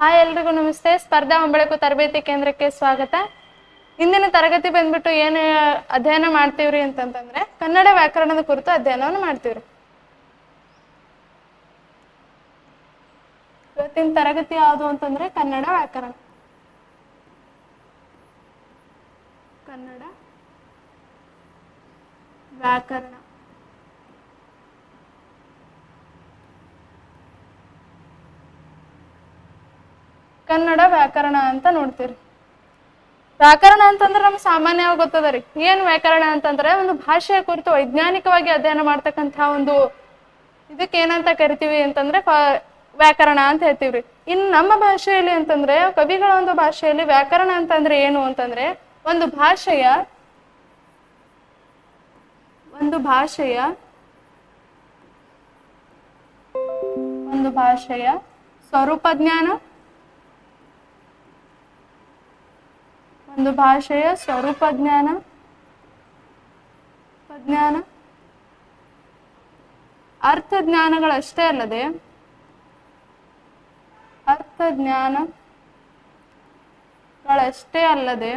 Hi ಎಲ್ರಿಗೂ ನಮಸ್ತೆ. ಸ್ಪರ್ಧಾ ಹೊಂಬಳಕು ತರಬೇತಿ ಕೇಂದ್ರಕ್ಕೆ ಸ್ವಾಗತ. ಇಂದಿನ ತರಗತಿ ಬಂದ್ಬಿಟ್ಟು ಏನು ಅಧ್ಯಯನ ಮಾಡ್ತೀವ್ರಿ ಅಂತಂತಂದ್ರೆ ಕನ್ನಡ ವ್ಯಾಕರಣದ ಕುರಿತು ಅಧ್ಯಯನವನ್ನು ಮಾಡ್ತೀವ್ರಿ. ಇವತ್ತಿನ ತರಗತಿ ಯಾವುದು ಅಂತಂದ್ರೆ ಕನ್ನಡ ವ್ಯಾಕರಣ. ಕನ್ನಡ ವ್ಯಾಕರಣ ಕನ್ನಡ ವ್ಯಾಕರಣ ಅಂತ ನೋಡ್ತೀರಿ. ವ್ಯಾಕರಣ ಅಂತಂದ್ರೆ ನಮ್ಗೆ ಸಾಮಾನ್ಯವಾಗಿ ಗೊತ್ತದ ರೀ. ಏನ್ ವ್ಯಾಕರಣ ಅಂತಂದ್ರೆ ಒಂದು ಭಾಷೆಯ ಕುರಿತು ವೈಜ್ಞಾನಿಕವಾಗಿ ಅಧ್ಯಯನ ಮಾಡ್ತಕ್ಕಂಥ ಒಂದು ಇದಕ್ಕೆ ಏನಂತ ಕರಿತೀವಿ ಅಂತಂದ್ರೆ ವ್ಯಾಕರಣ ಅಂತ ಹೇಳ್ತೀವ್ರಿ. ಇನ್ನು ನಮ್ಮ ಭಾಷೆಯಲ್ಲಿ ಅಂತಂದ್ರೆ ಕವಿಗಳ ಒಂದು ಭಾಷೆಯಲ್ಲಿ ವ್ಯಾಕರಣ ಅಂತಂದ್ರೆ ಏನು ಅಂತಂದ್ರೆ ಒಂದು ಭಾಷೆಯ ಸ್ವರೂಪ ಜ್ಞಾನ, ಅರ್ಥ ಜ್ಞಾನಗಳಷ್ಟೇ ಅಲ್ಲದೆ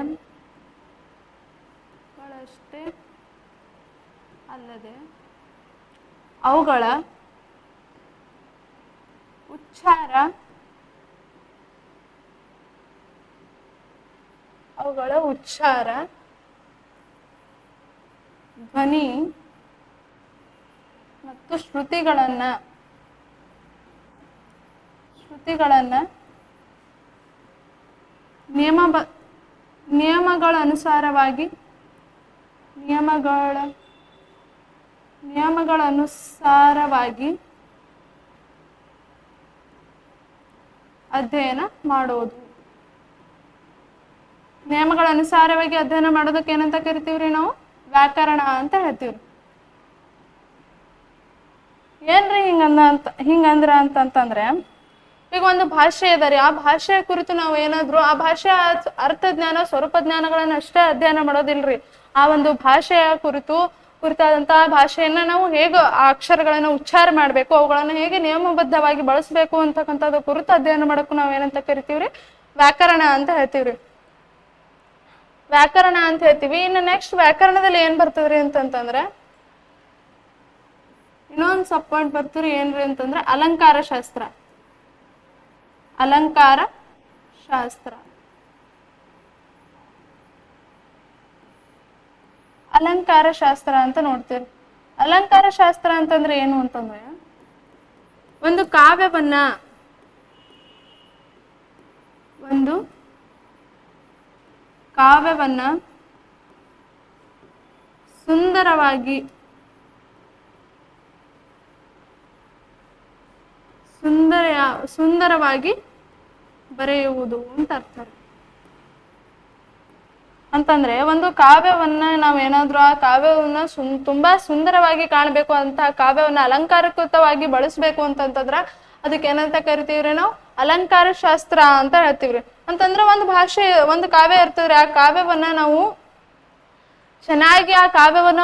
ಅವುಗಳ ಉಚ್ಚಾರ, ಧ್ವನಿ ಮತ್ತು ಶ್ರುತಿಗಳನ್ನ ನಿಯಮಗಳನುಸಾರವಾಗಿ ಅಧ್ಯಯನ ಮಾಡೋದು. ನಿಯಮಗಳನುಸಾರವಾಗಿ ಅಧ್ಯಯನ ಮಾಡೋದಕ್ಕೆ ಏನಂತ ಕರಿತೀವ್ರಿ ನಾವು? ವ್ಯಾಕರಣ ಅಂತ ಹೇಳ್ತೀವ್ರಿ. ಏನ್ರಿ ಹಿಂಗಂದ್ರ ಅಂತಂದ್ರೆ ಈಗ ಒಂದು ಭಾಷೆ ಇದೆ ರೀ, ಆ ಭಾಷೆಯ ಕುರಿತು ನಾವು ಏನಾದ್ರು ಆ ಭಾಷೆಯ ಅರ್ಥಜ್ಞಾನ ಸ್ವರೂಪ ಜ್ಞಾನಗಳನ್ನ ಅಷ್ಟೇ ಅಧ್ಯಯನ ಮಾಡೋದಿಲ್ರಿ. ಆ ಒಂದು ಭಾಷೆಯ ಕುರಿತಾದಂತಹ ಭಾಷೆಯನ್ನ ನಾವು ಹೇಗೆ ಆ ಅಕ್ಷರಗಳನ್ನ ಉಚ್ಚಾರ ಮಾಡ್ಬೇಕು, ಅವುಗಳನ್ನ ಹೇಗೆ ನಿಯಮಬದ್ಧವಾಗಿ ಬಳಸಬೇಕು ಅಂತಕ್ಕಂಥದ್ದು ಕುರಿತು ಅಧ್ಯಯನ ಮಾಡೋಕ್ಕೂ ನಾವ್ ಏನಂತ ಕರಿತೀವ್ರಿ? ವ್ಯಾಕರಣ ಅಂತ ಹೇಳ್ತೀವ್ರಿ. ವ್ಯಾಕರಣ ಅಂತ ಹೇಳ್ತೀವಿ. ಇನ್ನು ನೆಕ್ಸ್ಟ್ ವ್ಯಾಕರಣದಲ್ಲಿ ಏನ್ ಬರ್ತದ್ರಿ ಅಂತಂತಂದ್ರೆ ಇನ್ನೊಂದು ಸಬ್ ಪಾಯಿಂಟ್ ಬರ್ತದ್ರಿ. ಏನ್ರಿ ಅಂತಂದ್ರೆ ಅಲಂಕಾರ ಶಾಸ್ತ್ರ ಅಂತ ನೋಡ್ತೀರಿ. ಅಲಂಕಾರ ಶಾಸ್ತ್ರ ಅಂತಂದ್ರೆ ಏನು ಅಂತಂದ್ರೆ ಒಂದು ಕಾವ್ಯವನ್ನ ಸುಂದರವಾಗಿ ಬರೆಯುವುದು ಅಂತ ಅರ್ಥ. ಅಂತಂದ್ರೆ ಒಂದು ಕಾವ್ಯವನ್ನ ನಾವೇನಾದ್ರೂ ಆ ಕಾವ್ಯವನ್ನ ತುಂಬಾ ಸುಂದರವಾಗಿ ಕಾಣಬೇಕು ಅಂತ ಕಾವ್ಯವನ್ನ ಅಲಂಕಾರಕೃತವಾಗಿ ಬಳಸ್ಬೇಕು ಅಂತಂತಂದ್ರ ಅದಕ್ಕೆ ಏನಂತ ಕರಿತೀವ್ರಿ ನಾವು? ಅಲಂಕಾರ ಶಾಸ್ತ್ರ ಅಂತ ಹೇಳ್ತೀವ್ರಿ. ಅಂತಂದ್ರೆ ಒಂದು ಕಾವ್ಯ ಇರ್ತದ್ರಿ, ಆ ಕಾವ್ಯವನ್ನ ನಾವು ಚೆನ್ನಾಗಿ ಆ ಕಾವ್ಯವನ್ನ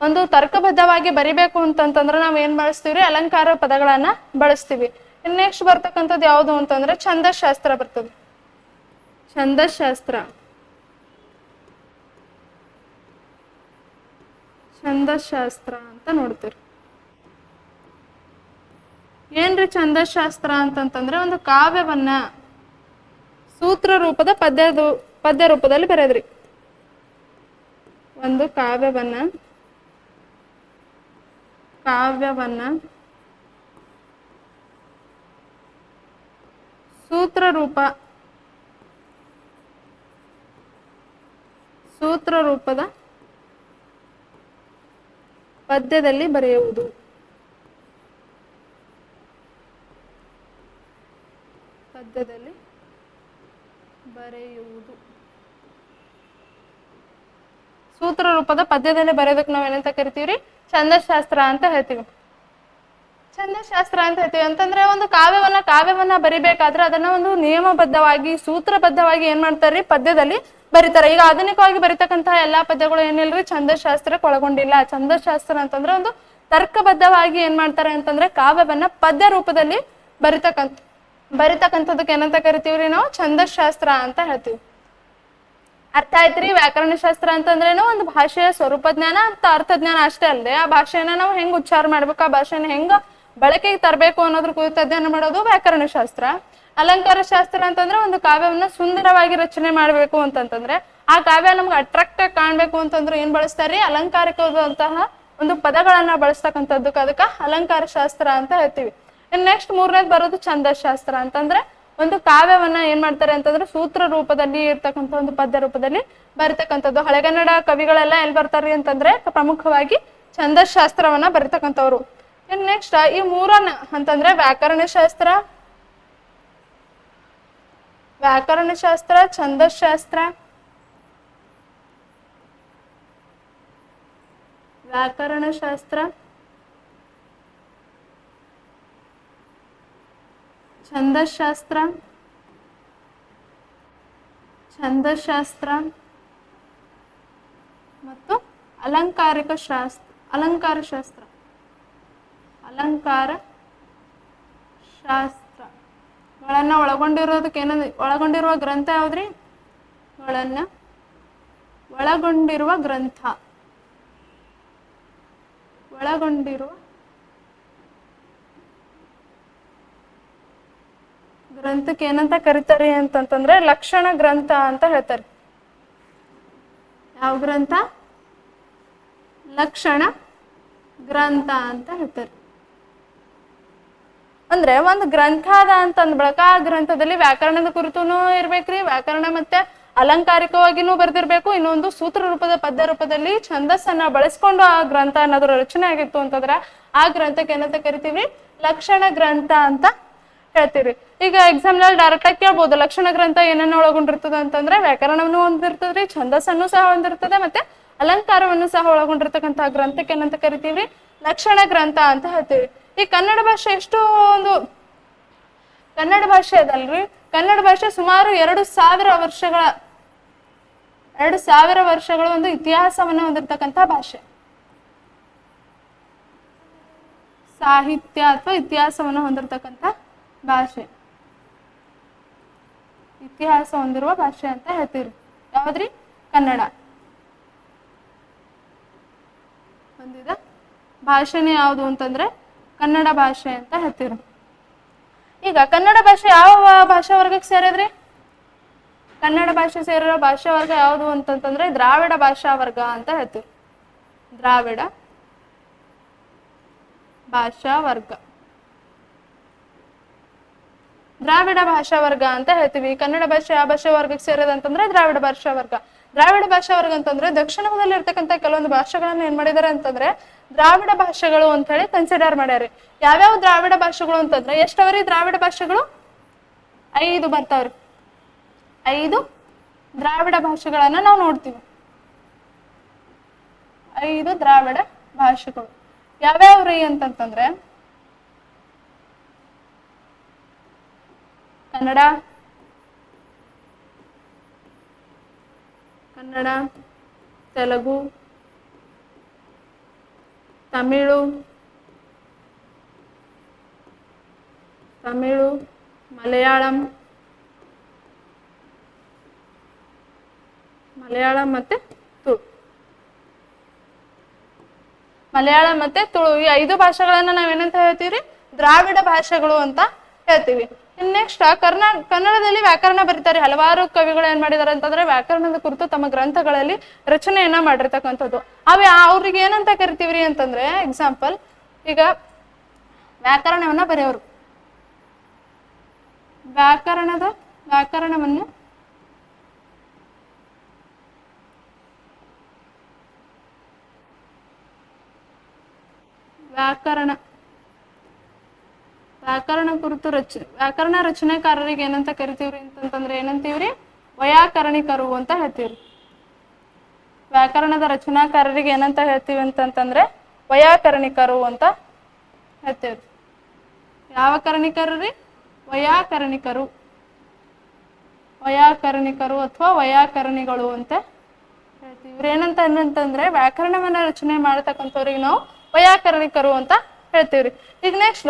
ಒಂದು ತರ್ಕಬದ್ಧವಾಗಿ ಬರಿಬೇಕು ಅಂತಂತಂದ್ರೆ ನಾವ್ ಏನ್ ಬಳಸ್ತೀವ್ರಿ? ಅಲಂಕಾರ ಪದಗಳನ್ನ ಬಳಸ್ತೀವಿ. ನೆಕ್ಸ್ಟ್ ಬರ್ತಕ್ಕಂಥದ್ದು ಯಾವುದು ಅಂತಂದ್ರೆ ಛಂದಶಾಸ್ತ್ರ ಬರ್ತದೆ. ಛಂದಶಾಸ್ತ್ರ ಅಂತ ನೋಡ್ತೀರಿ. ಏನ್ರಿ ಛಂದಶಾಸ್ತ್ರ ಅಂತಂತಂದ್ರೆ ಒಂದು ಕಾವ್ಯವನ್ನ ಸೂತ್ರ ರೂಪದ ಪದ್ಯ ರೂಪದಲ್ಲಿ ಬರೆದ್ರಿ. ಒಂದು ಕಾವ್ಯವನ್ನ ಸೂತ್ರ ರೂಪದ ಪದ್ಯದಲ್ಲಿ ಬರೆಯುವುದು. ಸೂತ್ರ ರೂಪದ ಪದ್ಯದಲ್ಲಿ ಬರೆಯೋದಕ್ಕೆ ನಾವ್ ಏನಂತ ಕರಿತೀವ್ರಿ? ಛಂದಶಾಸ್ತ್ರ ಅಂತ ಹೇಳ್ತೀವಿ. ಅಂತಂದ್ರೆ ಒಂದು ಕಾವ್ಯವನ್ನ ಬರಿಬೇಕಾದ್ರೆ ಅದನ್ನ ಒಂದು ನಿಯಮಬದ್ಧವಾಗಿ ಸೂತ್ರಬದ್ಧವಾಗಿ ಏನ್ ಮಾಡ್ತಾರ್ರಿ? ಪದ್ಯದಲ್ಲಿ ಬರೀತಾರೆ. ಈಗ ಆಧುನಿಕವಾಗಿ ಬರಿತಕ್ಕಂತಹ ಎಲ್ಲಾ ಪದ್ಯಗಳು ಏನಿಲ್ರಿ ಛಂದಶಾಸ್ತ್ರಕ್ಕೆ ಒಳಗೊಂಡಿಲ್ಲ. ಛಂದಶಾಸ್ತ್ರ ಅಂತಂದ್ರೆ ಒಂದು ತರ್ಕಬದ್ಧವಾಗಿ ಏನ್ ಮಾಡ್ತಾರೆ ಅಂತಂದ್ರೆ ಕಾವ್ಯವನ್ನ ಪದ್ಯ ರೂಪದಲ್ಲಿ ಬರಿತಕ್ಕಂಥದಕ್ಕೆ ಏನಂತ ಕರಿತೀವ್ರಿ ನಾವು ಛಂದಶಾಸ್ತ್ರ ಅಂತ ಹೇಳ್ತೀವಿ. ಅರ್ಥ ಆಯ್ತ್ರಿ? ವ್ಯಾಕರಣ ಶಾಸ್ತ್ರ ಅಂತಂದ್ರೇನು ಒಂದು ಭಾಷೆಯ ಸ್ವರೂಪ ಜ್ಞಾನ ಅಂತ ಅರ್ಥಜ್ಞಾನ ಅಷ್ಟೇ ಅಲ್ಲದೆ ಆ ಭಾಷೆನ ನಾವು ಹೆಂಗ್ ಉಚ್ಚಾರ ಮಾಡ್ಬೇಕು, ಆ ಭಾಷೆನ ಹೆಂಗ ಬಳಕೆಗೆ ತರಬೇಕು ಅನ್ನೋದ್ರ ಕುರಿತು ಅಧ್ಯಯನ ಮಾಡೋದು ವ್ಯಾಕರಣ ಶಾಸ್ತ್ರ. ಅಲಂಕಾರ ಶಾಸ್ತ್ರ ಅಂತಂದ್ರೆ ಒಂದು ಕಾವ್ಯವನ್ನ ಸುಂದರವಾಗಿ ರಚನೆ ಮಾಡ್ಬೇಕು ಅಂತಂತಂದ್ರೆ ಆ ಕಾವ್ಯ ನಮ್ಗೆ ಅಟ್ರಾಕ್ಟ್ ಆಗಿ ಕಾಣ್ಬೇಕು ಅಂತಂದ್ರೆ ಏನ್ ಬಳಸ್ತಾರ್ರಿ? ಅಲಂಕಾರಿಕವಾದಂತಹ ಒಂದು ಪದಗಳನ್ನ ಬಳಸ್ತಕ್ಕಂಥದ್ದಕ್ಕೆ ಅದಕ್ಕೆ ಅಲಂಕಾರ ಶಾಸ್ತ್ರ ಅಂತ ಹೇಳ್ತೀವಿ. ನೆಕ್ಸ್ಟ್ ಮೂರನೇದು ಬರೋದು ಛಂದಶಾಸ್ತ್ರ ಅಂತಂದ್ರೆ ಒಂದು ಕಾವ್ಯವನ್ನ ಏನ್ ಮಾಡ್ತಾರೆ ಅಂತಂದ್ರೆ ಸೂತ್ರ ರೂಪದಲ್ಲಿ ಇರ್ತಕ್ಕಂಥ ಒಂದು ಪದ್ಯ ರೂಪದಲ್ಲಿ ಬರಿತಕ್ಕಂಥದ್ದು. ಹಳೆಗನ್ನಡ ಕವಿಗಳೆಲ್ಲ ಎಲ್ಲಿ ಬರ್ತಾರ್ರಿ ಅಂತಂದ್ರೆ ಪ್ರಮುಖವಾಗಿ ಛಂದಶಾಸ್ತ್ರವನ್ನ ಬರಿತಕ್ಕಂಥವ್ರು. ನೆಕ್ಸ್ಟ್ ಈ ಮೂರನ್ನ ಅಂತಂದ್ರೆ ವ್ಯಾಕರಣ ಶಾಸ್ತ್ರ, ಛಂದಶಾಸ್ತ್ರ, ವ್ಯಾಕರಣ ಶಾಸ್ತ್ರ, ಛಂದಶಾಸ್ತ್ರ ಮತ್ತು ಅಲಂಕಾರ ಶಾಸ್ತ್ರಗಳನ್ನ ಒಳಗೊಂಡಿರುವ ಗ್ರಂಥ ಯಾವ್ದ್ರಿ? ಒಳಗೊಂಡಿರುವ ಗ್ರಂಥಕ್ಕೆ ಏನಂತ ಕರೀತಾರೆ ಅಂತಂತಂದ್ರೆ ಲಕ್ಷಣ ಗ್ರಂಥ ಅಂತ ಹೇಳ್ತಾರೆ. ಯಾವ ಗ್ರಂಥ? ಲಕ್ಷಣ ಗ್ರಂಥ ಅಂತ ಹೇಳ್ತಾರೆ. ಅಂದ್ರೆ ಒಂದು ಗ್ರಂಥ ಅದ ಅಂತಂದ್ ಬಳಕ ಆ ಗ್ರಂಥದಲ್ಲಿ ವ್ಯಾಕರಣದ ಕುರಿತುನು ಇರ್ಬೇಕ್ರಿ, ವ್ಯಾಕರಣ ಮತ್ತೆ ಅಲಂಕಾರಿಕವಾಗಿನೂ ಬರ್ದಿರ್ಬೇಕು, ಇನ್ನೊಂದು ಸೂತ್ರ ರೂಪದ ಪದ್ಯ ರೂಪದಲ್ಲಿ ಛಂದಸ್ಸನ್ನ ಬಳಸ್ಕೊಂಡು ಆ ಗ್ರಂಥ ಅನ್ನೋದ್ರ ರಚನೆ ಆಗಿತ್ತು ಅಂತಂದ್ರೆ ಆ ಗ್ರಂಥಕ್ಕೆ ಏನಂತ ಕರಿತೀವಿ? ಲಕ್ಷಣ ಗ್ರಂಥ ಅಂತ ಹೇಳ್ತೀವಿ. ಈಗ ಎಕ್ಸಾಮ್ ನಲ್ಲಿ ಡೈರೆಕ್ಟ್ ಆಗಿ ಕೇಳ್ಬೋದು ಲಕ್ಷಣ ಗ್ರಂಥ ಏನನ್ನ ಒಳಗೊಂಡಿರ್ತದ ಅಂತಂದ್ರೆ ವ್ಯಾಕರಣವನ್ನು ಹೊಂದಿರ್ತದ್ರಿ, ಛಂದಸ್ಸನ್ನು ಸಹ ಹೊಂದಿರ್ತದೆ, ಮತ್ತೆ ಅಲಂಕಾರವನ್ನು ಸಹ ಒಳಗೊಂಡಿರ್ತಕ್ಕಂತಹ ಗ್ರಂಥಕ್ಕೆ ಏನಂತ ಕರಿತೀವ್ರಿ? ಲಕ್ಷಣ ಗ್ರಂಥ ಅಂತ ಹೇಳ್ತೀವಿ. ಈ ಕನ್ನಡ ಭಾಷೆ ಕನ್ನಡ ಭಾಷೆ ಅದಲ್ರಿ, ಕನ್ನಡ ಭಾಷೆ ಸುಮಾರು 2000 ವರ್ಷಗಳ ಒಂದು ಇತಿಹಾಸವನ್ನು ಹೊಂದಿರತಕ್ಕಂಥ ಭಾಷೆ. ಸಾಹಿತ್ಯ ಅಥವಾ ಇತಿಹಾಸವನ್ನು ಹೊಂದಿರತಕ್ಕಂಥ ಭಾಷೆ, ಇತಿಹಾಸ ಹೊಂದಿರುವ ಭಾಷೆ ಅಂತ ಹೇಳ್ತೀವಿ. ಯಾವ್ದ್ರಿ? ಕನ್ನಡ. ಹೊಂದಿದ ಭಾಷೆನೇ ಯಾವುದು ಅಂತಂದ್ರೆ ಕನ್ನಡ ಭಾಷೆ ಅಂತ ಹೇಳ್ತೀವಿ. ಈಗ ಕನ್ನಡ ಭಾಷೆ ಯಾವ ಭಾಷಾ ವರ್ಗಕ್ಕೆ ಸೇರಿದ್ರಿ? ಕನ್ನಡ ಭಾಷೆ ಸೇರಿರೋ ಭಾಷಾ ವರ್ಗ ಯಾವುದು ಅಂತಂತಂದ್ರೆ ದ್ರಾವಿಡ ಭಾಷಾ ವರ್ಗ ಅಂತ ಹೇಳ್ತೀವಿ. ದ್ರಾವಿಡ ಭಾಷಾ ವರ್ಗ ಅಂತ ಹೇಳ್ತೀವಿ. ಕನ್ನಡ ಭಾಷೆ ಯಾವ ಭಾಷಾ ವರ್ಗಕ್ಕೆ ಸೇರೋದು ಅಂತಂದ್ರೆ ದ್ರಾವಿಡ ಭಾಷಾ ವರ್ಗ. ದ್ರಾವಿಡ ಭಾಷಾ ವರ್ಗ ಅಂತಂದ್ರೆ ದಕ್ಷಿಣದಲ್ಲಿ ಇರ್ತಕ್ಕಂಥ ಕೆಲವೊಂದು ಭಾಷೆಗಳನ್ನ ಏನ್ ಮಾಡಿದಾರೆ ಅಂತಂದ್ರೆ ದ್ರಾವಿಡ ಭಾಷೆಗಳು ಅಂತ ಹೇಳಿ ಕನ್ಸಿಡರ್ ಮಾಡ್ಯಾರ. ಯಾವ್ಯಾವ ದ್ರಾವಿಡ ಭಾಷೆಗಳು ಅಂತಂದ್ರೆ ಎಷ್ಟವ್ರಿ ದ್ರಾವಿಡ ಭಾಷೆಗಳು? 5 ಬರ್ತಾವ್ರಿ. 5 ದ್ರಾವಿಡ ಭಾಷೆಗಳನ್ನ ನಾವು ನೋಡ್ತೀವಿ. 5 ದ್ರಾವಿಡ ಭಾಷೆಗಳು ಯಾವ್ಯಾವ್ರಿ ಅಂತಂತಂದ್ರೆ ಕನ್ನಡ, ತೆಲುಗು, ತಮಿಳು, ಮಲಯಾಳಂ ಮತ್ತೆ ತುಳು. ಈ 5 ಭಾಷೆಗಳನ್ನ ನಾವೇನಂತ ಹೇಳ್ತೀವ್ರಿ? ದ್ರಾವಿಡ ಭಾಷೆಗಳು ಅಂತ ಹೇಳ್ತೀವಿ. ನೆಕ್ಸ್ಟ್ ಕನ್ನಡದಲ್ಲಿ ವ್ಯಾಕರಣ ಬರೀತಾರೆ. ಹಲವಾರು ಕವಿಗಳು ಏನ್ ಮಾಡಿದಾರೆ ಅಂತಂದ್ರೆ ವ್ಯಾಕರಣದ ಕುರಿತು ತಮ್ಮ ಗ್ರಂಥಗಳಲ್ಲಿ ರಚನೆಯನ್ನ ಮಾಡಿರ್ತಕ್ಕಂಥದ್ದು. ಅವ್ರಿಗೆ ಏನಂತ ಕರಿತೀವ್ರಿ ಅಂತಂದ್ರೆ ಎಕ್ಸಾಂಪಲ್, ಈಗ ವ್ಯಾಕರಣವನ್ನ ಬರೆಯೋರು ವ್ಯಾಕರಣವನ್ನು ವ್ಯಾಕರಣ ಕುರಿತು ವ್ಯಾಕರಣ ರಚನೆಕಾರರಿಗೆ ಏನಂತ ಕರಿತೀವ್ರಿ ಅಂತಂತಂದ್ರೆ ಏನಂತೀವ್ರಿ? ವೈಯಾಕರಣಿಕರು ಅಂತ ಹೇಳ್ತೀವ್ರಿ. ವ್ಯಾಕರಣದ ರಚನಾಕಾರರಿಗೆ ಏನಂತ ಹೇಳ್ತೀವಿ ಅಂತಂತಂದ್ರೆ ವೈಯಾಕರಣಿಕರು ಅಂತ ಹೇಳ್ತೀವ್ರಿ. ಯಾವ ಕರಣಿಕರು ರೀ? ವೈಯಾಕರಣಿಕರು ಅಥವಾ ವೈಯಾಕರಣಿಗಳು ಅಂತ ಹೇಳ್ತೀವಿ. ಏನಂತಂದ್ರೆ ವ್ಯಾಕರಣವನ್ನ ರಚನೆ ಮಾಡತಕ್ಕಂಥವ್ರಿಗೆ ನಾವು ವೈಯಾಕರಣಿಕರು ಅಂತ ಹೇಳ್ತೀವ್ರಿ. ಈಗ ನೆಕ್ಸ್ಟ್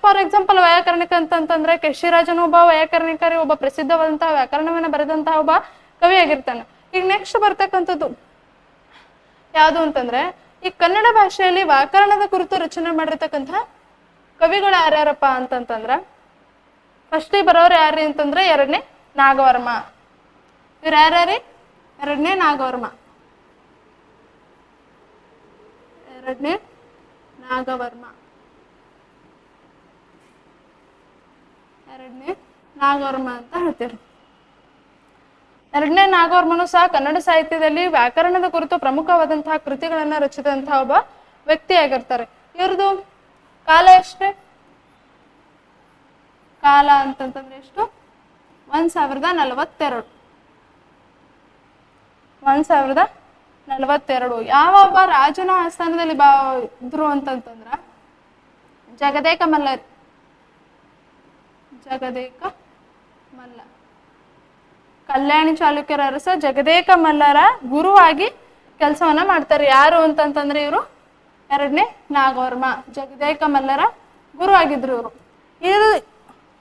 ಫಾರ್ ಎಕ್ಸಾಂಪಲ್ ವೈಯಾಕರಣಿಕ ಅಂತಂತಂದ್ರೆ ಕೆಶಿರಾಜನು ಒಬ್ಬ ವೈಯಾಕರಣಿಕರಿ, ಒಬ್ಬ ಪ್ರಸಿದ್ಧವಾದಂತಹ ವ್ಯಾಕರಣವನ್ನ ಬರೆದಂತಹ ಒಬ್ಬ ಕವಿ ಆಗಿರ್ತಾನೆ. ಈಗ ನೆಕ್ಸ್ಟ್ ಬರ್ತಕ್ಕಂಥದ್ದು ಯಾವುದು ಅಂತಂದ್ರೆ, ಈ ಕನ್ನಡ ಭಾಷೆಯಲ್ಲಿ ವ್ಯಾಕರಣದ ಕುರಿತು ರಚನೆ ಮಾಡಿರ್ತಕ್ಕಂತಹ ಕವಿಗಳು ಯಾರ್ಯಾರಪ್ಪ ಅಂತಂತಂದ್ರ ಫಸ್ಟಿಗೆ ಬರೋರು ಯಾರು ಅಂತಂದ್ರೆ ಎರಡನೇ ನಾಗವರ್ಮ. ಇವ್ರು ಯಾರ್ಯಾರಿ? ಎರಡನೇ ನಾಗವರ್ಮ. ಎರಡನೇ ನಾಗವರ್ಮ ಎರಡನೇ ನಾಗವರ್ಮ ಅಂತ ಹೇಳ್ತೀರಿ. ಎರಡನೇ ನಾಗವರ್ಮನು ಸಹ ಕನ್ನಡ ಸಾಹಿತ್ಯದಲ್ಲಿ ವ್ಯಾಕರಣದ ಕುರಿತು ಪ್ರಮುಖವಾದಂತಹ ಕೃತಿಗಳನ್ನ ರಚಿಸಿದಂತಹ ಒಬ್ಬ ವ್ಯಕ್ತಿಯಾಗಿರ್ತಾರೆ. ಇವ್ರದ್ದು ಕಾಲ ಎಷ್ಟೇ? ಕಾಲ ಅಂತಂತಂದ್ರೆ ಎಷ್ಟು? 1042. 1042. ಯಾವ ಒಬ್ಬ ರಾಜನ ಆಸ್ಥಾನದಲ್ಲಿ ಇದ್ರು ಅಂತಂತಂದ್ರ ಜಗದೇಕ ಮಲ್ಲ. ಜಗದೇಕ ಮಲ್ಲ ಕಲ್ಯಾಣಿ ಚಾಲುಕ್ಯರ ಅರಸ ಜಗದೇಕ ಮಲ್ಲರ ಗುರುವಾಗಿ ಕೆಲಸವನ್ನ ಮಾಡ್ತಾರೆ. ಯಾರು ಅಂತಂತಂದ್ರೆ ಇವರು ಎರಡನೇ ನಾಗವರ್ಮ, ಜಗದೇಕ ಮಲ್ಲರ ಗುರು ಆಗಿದ್ರು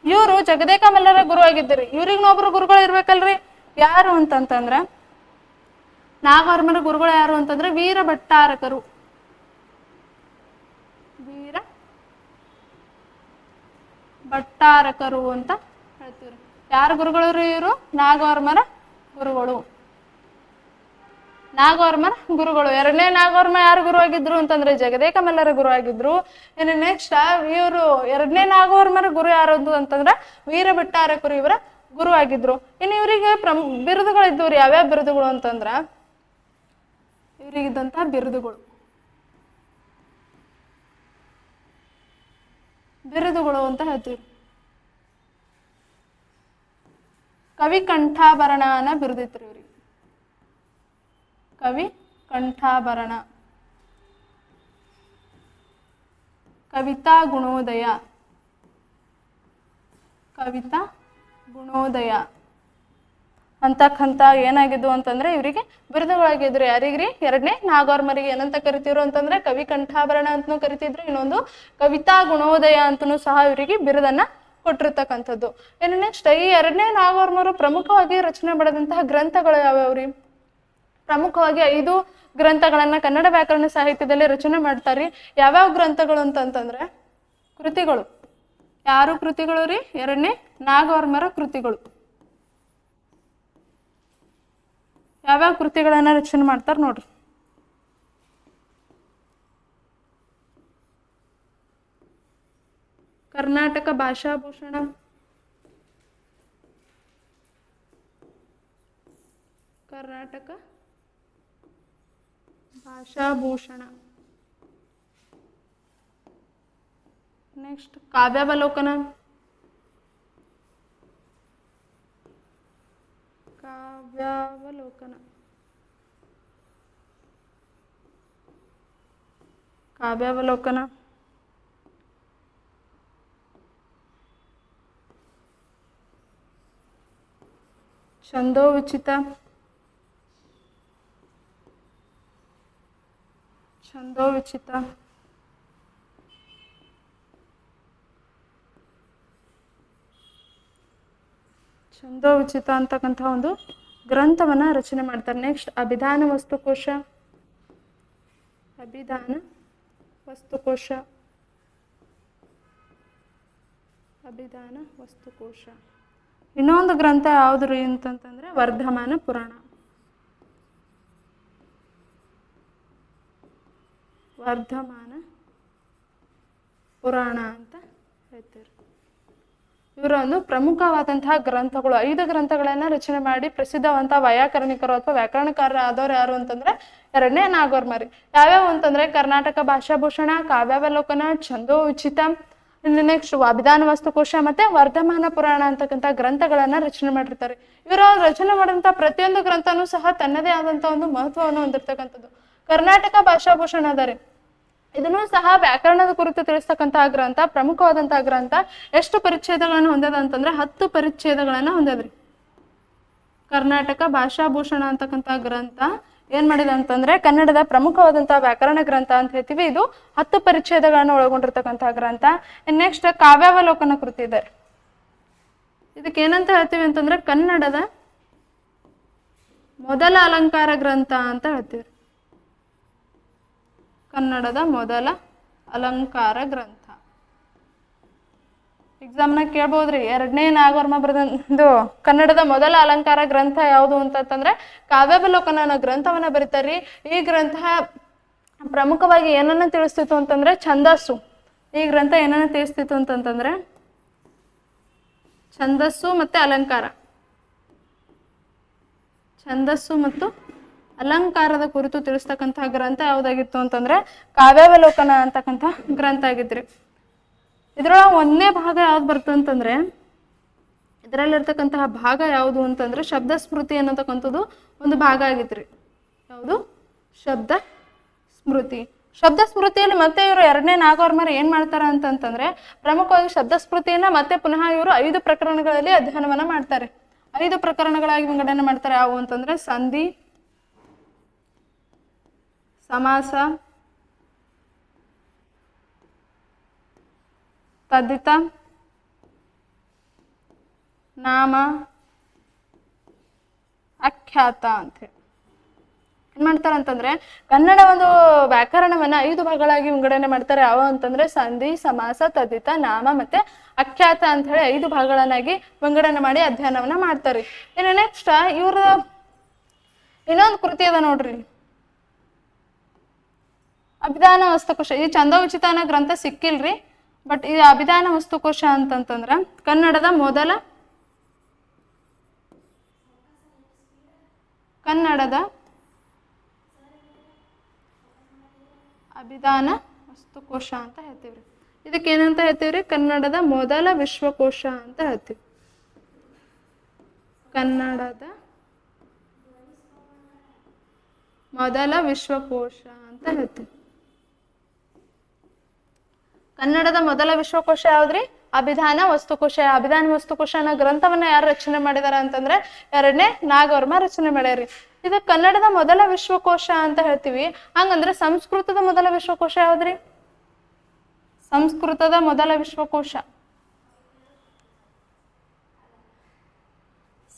ಇವರು ಜಗದೇಕ ಮಲ್ಲರ ಗುರು ಆಗಿದ್ರಿ. ಇವ್ರಿಗ್ನೊಬ್ರು ಗುರುಗಳು ಇರ್ಬೇಕಲ್ರಿ. ಯಾರು ಅಂತಂತಂದ್ರ ನಾಗವರ್ಮನ ಗುರುಗಳು ಯಾರು ಅಂತಂದ್ರೆ ವೀರ ಭಟ್ಟಾರಕರು. ವೀರ ಭಟ್ಟಾರಕರು ಅಂತ ಹೇಳ್ತೀವ್ರಿ. ಯಾರ ಗುರುಗಳು ಇವರು? ನಾಗವರ್ಮನ ಗುರುಗಳು. ನಾಗವರ್ಮನ ಗುರುಗಳು. ಎರಡನೇ ನಾಗವರ್ಮ ಯಾರು ಗುರು ಆಗಿದ್ರು ಅಂತಂದ್ರೆ ಜಗದೇಕ ಮಲ್ಲರ ಗುರು ಆಗಿದ್ರು. ಇನ್ನು ನೆಕ್ಸ್ಟ್ ಇವರು ಎರಡನೇ ನಾಗವರ್ಮನ ಗುರು ಯಾರು ಅಂತಂದ್ರೆ ವೀರ ಭಟ್ಟಾರಕರು ಇವರ ಗುರು ಆಗಿದ್ರು. ಇನ್ನು ಇವರಿಗೆ ಬಿರುದುಗಳಿದ್ವು. ಯಾವ್ಯಾವ ಬಿರುದುಗಳು ಅಂತಂದ್ರ ಇವರಿಗಿದ್ದಂತಹ ಬಿರುದುಗಳು ಅಂತ ಹೇಳ್ತೀವಿ. ಕವಿ ಕಂಠಾಭರಣ ಅನ್ನೋ ಬಿರುದಿತ್ರಿ ಇವ್ರಿಗೆ. ಕವಿ ಕಂಠಾಭರಣ, ಕವಿತಾ ಗುಣೋದಯ, ಕವಿತಾ ಗುಣೋದಯ ಅಂತಕ್ಕಂಥ ಏನಾಗಿದ್ವು ಅಂತಂದ್ರೆ ಇವರಿಗೆ ಬಿರುದುಗಳಾಗಿದ್ರು. ಯಾರಿಗ್ರಿ? ಎರಡನೇ ನಾಗವರ್ಮರಿಗೆ. ಏನಂತ ಕರಿತಿದ್ರು ಅಂತಂದ್ರೆ ಕವಿ ಕಂಠಾಭರಣ ಅಂತನೂ ಕರಿತಿದ್ರು. ಇನ್ನೊಂದು ಕವಿತಾ ಗುಣೋದಯ ಅಂತನೂ ಸಹ ಇವರಿಗೆ ಬಿರುದನ್ನ ಕೊಟ್ಟಿರ್ತಕ್ಕಂಥದ್ದು. ಇನ್ನು ನೆಕ್ಸ್ಟ್ ಈ ಎರಡನೇ ನಾಗವರ್ಮರು ಪ್ರಮುಖವಾಗಿ ರಚನೆ ಮಾಡಿದಂತಹ ಗ್ರಂಥಗಳು ಯಾವ್ಯಾವ್ರಿ? ಪ್ರಮುಖವಾಗಿ 5 ಗ್ರಂಥಗಳನ್ನ ಕನ್ನಡ ವ್ಯಾಕರಣ ಸಾಹಿತ್ಯದಲ್ಲಿ ರಚನೆ ಮಾಡ್ತಾರ್ರಿ. ಯಾವ್ಯಾವ ಗ್ರಂಥಗಳು ಅಂತಂತಂದ್ರೆ ಕೃತಿಗಳು. ಯಾರು ಕೃತಿಗಳು ರೀ? ಎರಡನೇ ನಾಗವರ್ಮರ ಕೃತಿಗಳು. ಯಾವ್ಯಾವ ಕೃತಿಗಳನ್ನ ರಚನೆ ಮಾಡ್ತಾರ ನೋಡ್ರಿ. ಕರ್ನಾಟಕ ಭಾಷಾಭೂಷಣ, ಕರ್ನಾಟಕ ಭಾಷಾಭೂಷಣ. ನೆಕ್ಸ್ಟ್ ಕಾವ್ಯಾವಲೋಕನ, ಕಾವ್ಯಾವಲೋಕನ, ಕಾವ್ಯಾವಲೋಕನ. ಛಂದೋವಿಚಿತ, ಛಂದೋವಿಚಿತ. ಛಂದೋವಿಚಿತ ಅಂತಕ್ಕಂಥ ಒಂದು ಗ್ರಂಥವನ್ನ ರಚನೆ ಮಾಡ್ತಾರೆ. ನೆಕ್ಸ್ಟ್ ಅಭಿಧಾನ ವಸ್ತುಕೋಶ, ಅಭಿಧಾನ ವಸ್ತುಕೋಶ, ಅಭಿಧಾನ ವಸ್ತುಕೋಶ. ಇನ್ನೊಂದು ಗ್ರಂಥ ಯಾವ್ದು ಅಂತಂತಂದ್ರೆ ವರ್ಧಮಾನ ಪುರಾಣ, ವರ್ಧಮಾನ ಪುರಾಣ ಅಂತ ಹೇಳ್ತೀರಿ. ಇವರ ಒಂದು ಪ್ರಮುಖವಾದಂತಹ ಗ್ರಂಥಗಳು. 5 ಗ್ರಂಥಗಳನ್ನ ರಚನೆ ಮಾಡಿ ಪ್ರಸಿದ್ಧವಂತಹ ವೈಯಾಕರಣಿಕರು ಅಥವಾ ವ್ಯಾಕರಣಕಾರರು ಆದವ್ರು ಯಾರು ಅಂತಂದ್ರೆ ಎರಡನೇ ನಾಗವರ್ಮರಿ. ಯಾವ್ಯಾವ ಅಂತಂದ್ರೆ ಕರ್ನಾಟಕ ಭಾಷಾಭೂಷಣ, ಕಾವ್ಯಾವಲೋಕನ, ಛಂದೋವಿಚಿತ, ಇನ್ನು ನೆಕ್ಸ್ಟ್ ಅಭಿಧಾನ ವಸ್ತುಕೋಶ ಮತ್ತೆ ವರ್ಧಮಾನ ಪುರಾಣ ಅಂತಕ್ಕಂಥ ಗ್ರಂಥಗಳನ್ನ ರಚನೆ ಮಾಡಿರ್ತಾರೆ. ಇವರ ರಚನೆ ಮಾಡಿದಂತಹ ಪ್ರತಿಯೊಂದು ಗ್ರಂಥನೂ ಸಹ ತನ್ನದೇ ಆದಂತ ಒಂದು ಮಹತ್ವವನ್ನು ಹೊಂದಿರತಕ್ಕಂಥದ್ದು. ಕರ್ನಾಟಕ ಭಾಷಾಭೂಷಣ ಅದಾರೆ, ಇದನ್ನು ಸಹ ವ್ಯಾಕರಣದ ಕುರಿತು ತಿಳಿಸ್ತಕ್ಕಂತಹ ಗ್ರಂಥ, ಪ್ರಮುಖವಾದಂತಹ ಗ್ರಂಥ. ಎಷ್ಟು ಪರಿಚ್ಛೇದಗಳನ್ನು ಹೊಂದದ ಅಂತಂದ್ರೆ 10 ಪರಿಚ್ಛೇದಗಳನ್ನ ಹೊಂದದ್ರಿ. ಕರ್ನಾಟಕ ಭಾಷಾಭೂಷಣ ಅಂತಕ್ಕಂಥ ಗ್ರಂಥ ಏನ್ ಮಾಡಿದೆ ಅಂತಂದ್ರೆ ಕನ್ನಡದ ಪ್ರಮುಖವಾದಂತಹ ವ್ಯಾಕರಣ ಗ್ರಂಥ ಅಂತ ಹೇಳ್ತೀವಿ. ಇದು 10 ಪರಿಚ್ಛೇದಗಳನ್ನು ಒಳಗೊಂಡಿರ್ತಕ್ಕಂತಹ ಗ್ರಂಥ. ನೆಕ್ಸ್ಟ್ ಕಾವ್ಯಾವಲೋಕನ ಕೃತಿ ಇದೆ. ಇದಕ್ಕೆ ಏನಂತ ಹೇಳ್ತೀವಿ ಅಂತಂದ್ರೆ ಕನ್ನಡದ ಮೊದಲ ಅಲಂಕಾರ ಗ್ರಂಥ ಅಂತ ಹೇಳ್ತೀವಿ. ಕನ್ನಡದ ಮೊದಲ ಅಲಂಕಾರ ಗ್ರಂಥ. ಎಕ್ಸಾಮ್ನ ಕೇಳ್ಬೋದ್ರಿ, 2ನೇ ನಾಗವರ್ಮ ಬರೆದು ಕನ್ನಡದ ಮೊದಲ ಅಲಂಕಾರ ಗ್ರಂಥ ಯಾವುದು ಅಂತಂದ್ರೆ ಕಾವ್ಯಾವಲೋಕನ ಅನ್ನೋ ಗ್ರಂಥವನ್ನ ಬರೀತಾರ್ರಿ. ಈ ಗ್ರಂಥ ಪ್ರಮುಖವಾಗಿ ಏನನ್ನ ತಿಳಿಸ್ತಿತ್ತು ಅಂತಂದ್ರೆ ಛಂದಸ್ಸು. ಈ ಗ್ರಂಥ ಏನನ್ನ ತಿಳಿಸ್ತಿತ್ತು ಅಂತಂತಂದ್ರೆ ಛಂದಸ್ಸು ಮತ್ತೆ ಅಲಂಕಾರ. ಛಂದಸ್ಸು ಮತ್ತು ಅಲಂಕಾರದ ಕುರಿತು ತಿಳಿಸ್ತಕ್ಕಂತಹ ಗ್ರಂಥ ಯಾವುದಾಗಿತ್ತು ಅಂತಂದ್ರೆ ಕಾವ್ಯಾವಲೋಕನ ಅಂತಕ್ಕಂಥ ಗ್ರಂಥ ಆಗಿದ್ರಿ. ಇದ್ರೊಳಗೆ 1ನೇ ಭಾಗ ಯಾವ್ದು ಬರ್ತು ಅಂತಂದ್ರೆ ಇದರಲ್ಲಿರ್ತಕ್ಕಂತಹ ಭಾಗ ಯಾವುದು ಅಂತಂದ್ರೆ ಶಬ್ದ ಸ್ಮೃತಿ ಅನ್ನತಕ್ಕಂಥದ್ದು ಒಂದು ಭಾಗ ಆಗಿದ್ರಿ. ಯಾವುದು? ಶಬ್ದ ಸ್ಮೃತಿ. ಶಬ್ದ ಸ್ಮೃತಿಯಲ್ಲಿ ಮತ್ತೆ ಇವರು 2ನೇ ನಾಗವರ್ಮರು ಏನ್ ಮಾಡ್ತಾರ ಅಂತಂತಂದ್ರೆ ಪ್ರಮುಖವಾಗಿ ಶಬ್ದ ಸ್ಮೃತಿಯನ್ನ ಮತ್ತೆ ಪುನಃ ಇವರು 5 ಪ್ರಕರಣಗಳಲ್ಲಿ ಅಧ್ಯಯನವನ್ನ ಮಾಡ್ತಾರೆ. 5 ಪ್ರಕರಣಗಳಾಗಿ ವಿಂಗಡಣೆ ಮಾಡ್ತಾರೆ. ಯಾವುವು ಅಂತಂದ್ರೆ ಸಂಧಿ, ಸಮಾಸ, ತದ್ದಿತ, ನಾಮ, ಅಖ್ಯಾತ ಅಂತ ಹೇಳಿ ಏನ್ ಮಾಡ್ತಾರ ಅಂತಂದ್ರೆ ಕನ್ನಡ ಒಂದು ವ್ಯಾಕರಣವನ್ನ 5 ಭಾಗಗಳಾಗಿ ವಿಂಗಡಣೆ ಮಾಡ್ತಾರೆ. ಯಾವ ಅಂತಂದ್ರೆ ಸಂಧಿ, ಸಮಾಸ, ತದ್ದಿತ, ನಾಮ ಮತ್ತೆ ಅಖ್ಯಾತ ಅಂತ ಹೇಳಿ 5 ಭಾಗಗಳನ್ನಾಗಿ ವಿಂಗಡಣೆ ಮಾಡಿ ಅಧ್ಯಯನವನ್ನ ಮಾಡ್ತಾರೆ. ಇನ್ನು ನೆಕ್ಸ್ಟ್ ಇವ್ರ ಇನ್ನೊಂದು ಕೃತಿ ಅದ ನೋಡ್ರಿ, ಅಭಿಧಾನ ವಸ್ತುಕೋಶ. ಈ ಛಂದೋಚಿತ ಅನ್ನೋ ಗ್ರಂಥ ಸಿಕ್ಕಿಲ್ರಿ, ಬಟ್ ಇದು ಅಭಿಧಾನ ವಸ್ತುಕೋಶ ಅಂತಂತಂದ್ರ ಕನ್ನಡದ ಮೊದಲ ಅಭಿಧಾನ ವಸ್ತುಕೋಶ ಅಂತ ಹೇಳ್ತೀವ್ರಿ. ಇದಕ್ಕೆ ಏನಂತ ಹೇಳ್ತೀವ್ರಿ? ಕನ್ನಡದ ಮೊದಲ ವಿಶ್ವಕೋಶ ಅಂತ ಹೇಳ್ತೀವಿ. ಕನ್ನಡದ ಮೊದಲ ವಿಶ್ವಕೋಶ ಅಂತ ಹೇಳ್ತೀವಿ. ಕನ್ನಡದ ಮೊದಲ ವಿಶ್ವಕೋಶ ಯಾವ್ದ್ರಿ? ಅಭಿಧಾನ ವಸ್ತುಕೋಶ. ಅಭಿಧಾನ ವಸ್ತುಕೋಶ ಅನ್ನೋ ಗ್ರಂಥವನ್ನ ಯಾರು ರಚನೆ ಮಾಡಿದಾರ ಅಂತಂದ್ರೆ 2ನೇ ನಾಗವರ್ಮ ರಚನೆ ಮಾಡ್ಯಾರಿ. ಇದು ಕನ್ನಡದ ಮೊದಲ ವಿಶ್ವಕೋಶ ಅಂತ ಹೇಳ್ತೀವಿ. ಹಂಗಂದ್ರೆ ಸಂಸ್ಕೃತದ ಮೊದಲ ವಿಶ್ವಕೋಶ ಯಾವ್ದ್ರಿ? ಸಂಸ್ಕೃತದ ಮೊದಲ ವಿಶ್ವಕೋಶ,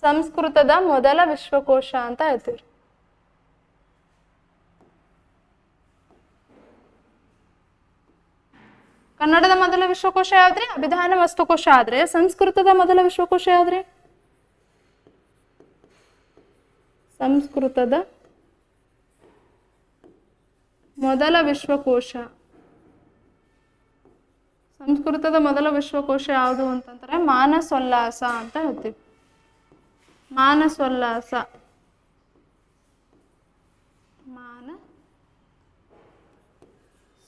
ಸಂಸ್ಕೃತದ ಮೊದಲ ವಿಶ್ವಕೋಶ ಅಂತ ಹೇಳ್ತೀವಿ. ಕನ್ನಡದ ಮೊದಲ ವಿಶ್ವಕೋಶ ಯಾವ್ದ್ರಿ? ಅಭಿಧಾನ ವಸ್ತುಕೋಶ. ಆದ್ರೆ ಸಂಸ್ಕೃತದ ಮೊದಲ ವಿಶ್ವಕೋಶ ಯಾವ್ದ್ರಿ? ಸಂಸ್ಕೃತದ ಮೊದಲ ವಿಶ್ವಕೋಶ. ಸಂಸ್ಕೃತದ ಮೊದಲ ವಿಶ್ವಕೋಶ ಯಾವುದು ಅಂತಂದ್ರೆ ಮಾನಸೋಲ್ಲಾಸ ಅಂತ ಹೇಳ್ತೀವಿ. ಮಾನಸೋಲ್ಲಾಸ,